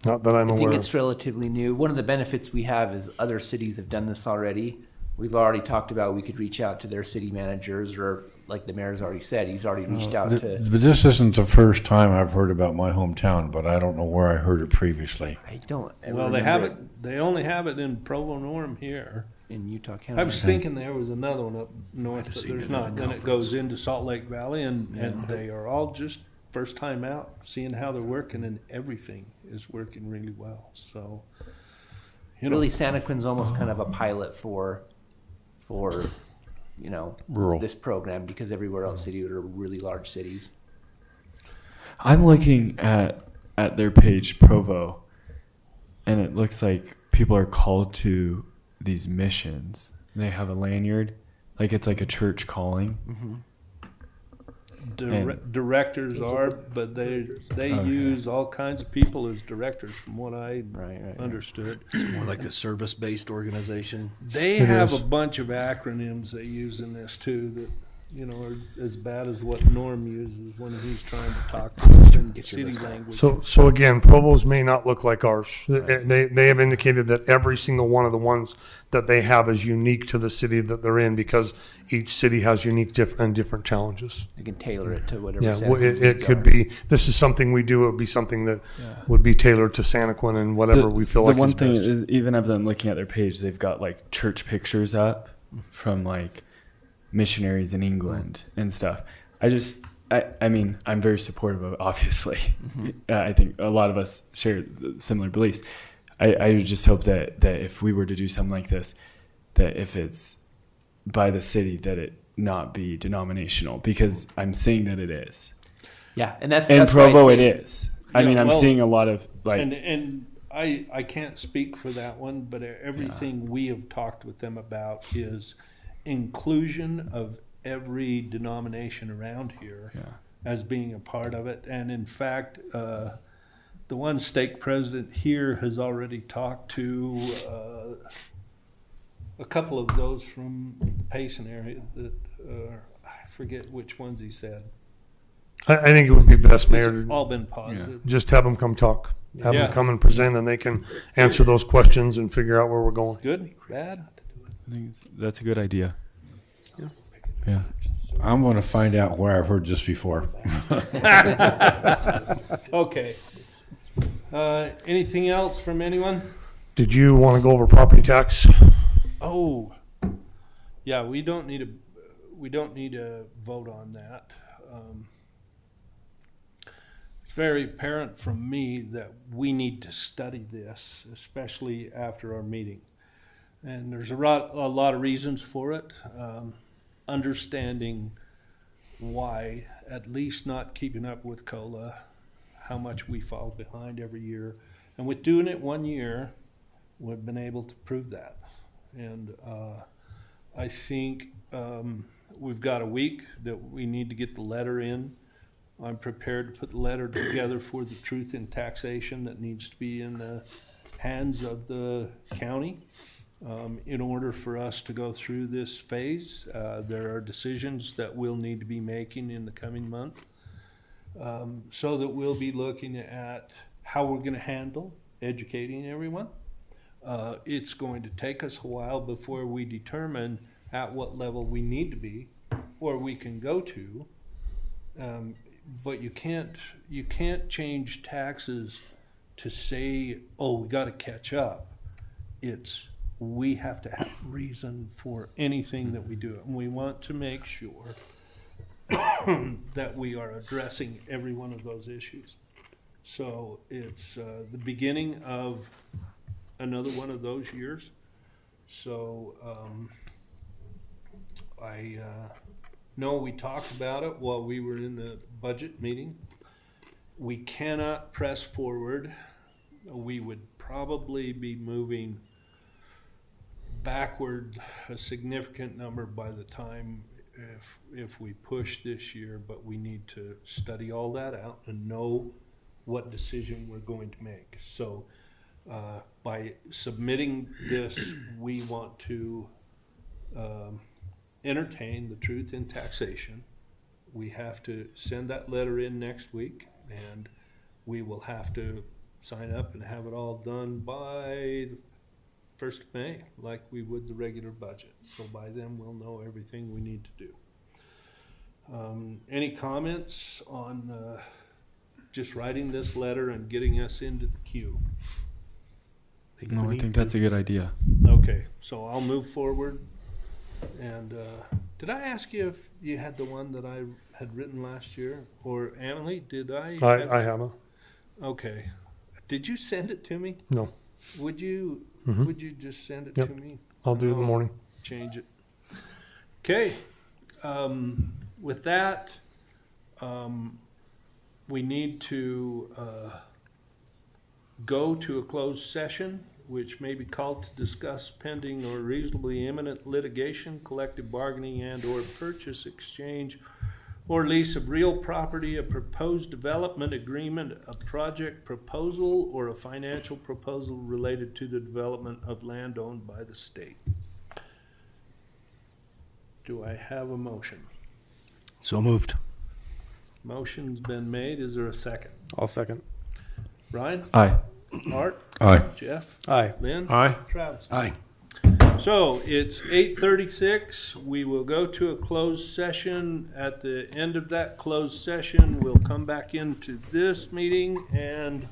Not that I'm I think aware of. it's relatively new. One of the benefits we have is other cities have done this already. We've already talked about we could reach out to their city managers, or like the mayor's already said, he's already reached out to. But this isn't the first time I've heard about My Hometown, but I don't know where I heard it previously. I don't ever well, they have remember it. They only have it in Provo Norm here. in Utah County. I was thinking there was another one up north, but seen there's it at a not. Then it conference. goes into Salt Lake Valley, and they are all just first time out, seeing how they're working, and everything is working really well. So, you know, Really, Santaquin's almost kind of a pilot for you know, Rural. this program, because everywhere else they do it are really large cities. I'm looking at their page, Provo, and it looks like people are called to these missions. They have a lanyard, like it's like a church calling. Mm-hmm. directors are, but they Okay. use all kinds of people as directors, from what I Right. understood. It's more like a service-based organization. They It have is. a bunch of acronyms they use in this too that, you know, are as bad as what Norm uses when he's trying to talk to us in city language. So again, Provo's may not look like ours. They have indicated that every single one of the ones that they have is unique to the city that they're in, because each city has unique different challenges. You can tailor it to whatever. Yeah, Santaquin's it needs could are. be, this is something we do, it would be something that would be tailored to Santaquin and whatever we feel like the one is thing best. is, even as I'm looking at their page, they've got like church pictures up from like missionaries in England and stuff. I mean, I'm very supportive of it, obviously. I think a lot of us share similar beliefs. I would just hope that if we were to do something like this, that if it's by the city, that it not be denominational, because I'm seeing that it is. Yeah, and that's In that's why I Provo, say- it is. I Yeah, mean, I'm well, seeing a lot of like. And I can't speak for that one, but everything we have talked with them about is inclusion of every denomination around here Yeah. as being a part of it. And in fact, the one stake president here has already talked to a couple of those from the Payson area that I forget which ones he said. I think it would be best, Mayor, It's to all been positive. just have them come talk. Have Yeah. them come and present, and they can answer those questions and figure out where we're going. Good, bad. I think that's a good idea. Yeah. I'm going to find out where I've heard this before. Okay. Anything else from anyone? Did you want to go over property tax? Oh, yeah. We don't need a vote on that. It's very apparent from me that we need to study this, especially after our meeting. And there's a lot of reasons for it. Understanding why, at least not keeping up with COLA, how much we fall behind every year. And with doing it 1 year, we've been able to prove that. And I think we've got a week that we need to get the letter in. I'm prepared to put the letter together for the truth in taxation that needs to be in the hands of the county. In order for us to go through this phase, there are decisions that we'll need to be making in the coming month. so that we'll be looking at how we're going to handle educating everyone. It's going to take us a while before we determine at what level we need to be or we can go to. But you can't change taxes to say, oh, we got to catch up. It's we have to have reason for anything that we do, and we want to make sure that we are addressing every one of those issues. So it's the beginning of another one of those years. So I know we talked about it while we were in the budget meeting. We cannot press forward. We would probably be moving backward a significant number by the time if we push this year, but we need to study all that out and know what decision we're going to make. So by submitting this, we want to entertain the truth in taxation. We have to send that letter in next week, and we will have to sign up and have it all done by the 1st of May, like we would the regular budget. So by then we'll know everything we need to do. Any comments on just writing this letter and getting us into the queue? No, I think that's a good idea. Okay, so I'll move forward. And did I ask you if you had the one that I had written last year? Or Emily, did I? I have a. Okay. Did you send it to me? No. Would you Mhm. would you just send it Yep. to me? I'll do it in the morning. Change it. Okay. With that, we need to go to a closed session, which may be called to discuss pending or reasonably imminent litigation, collective bargaining, and/or purchase, exchange, or lease of real property, a proposed development agreement, a project proposal, or a financial proposal related to the development of land owned by the state. Do I have a motion? So moved. Motion's been made. Is there a second? I'll second. Brian? Aye. Art? Aye. Jeff? Aye. Lynn? Aye. Travis? Aye. So it's 8:36. We will go to a closed session. At the end of that closed session, we'll come back into this meeting and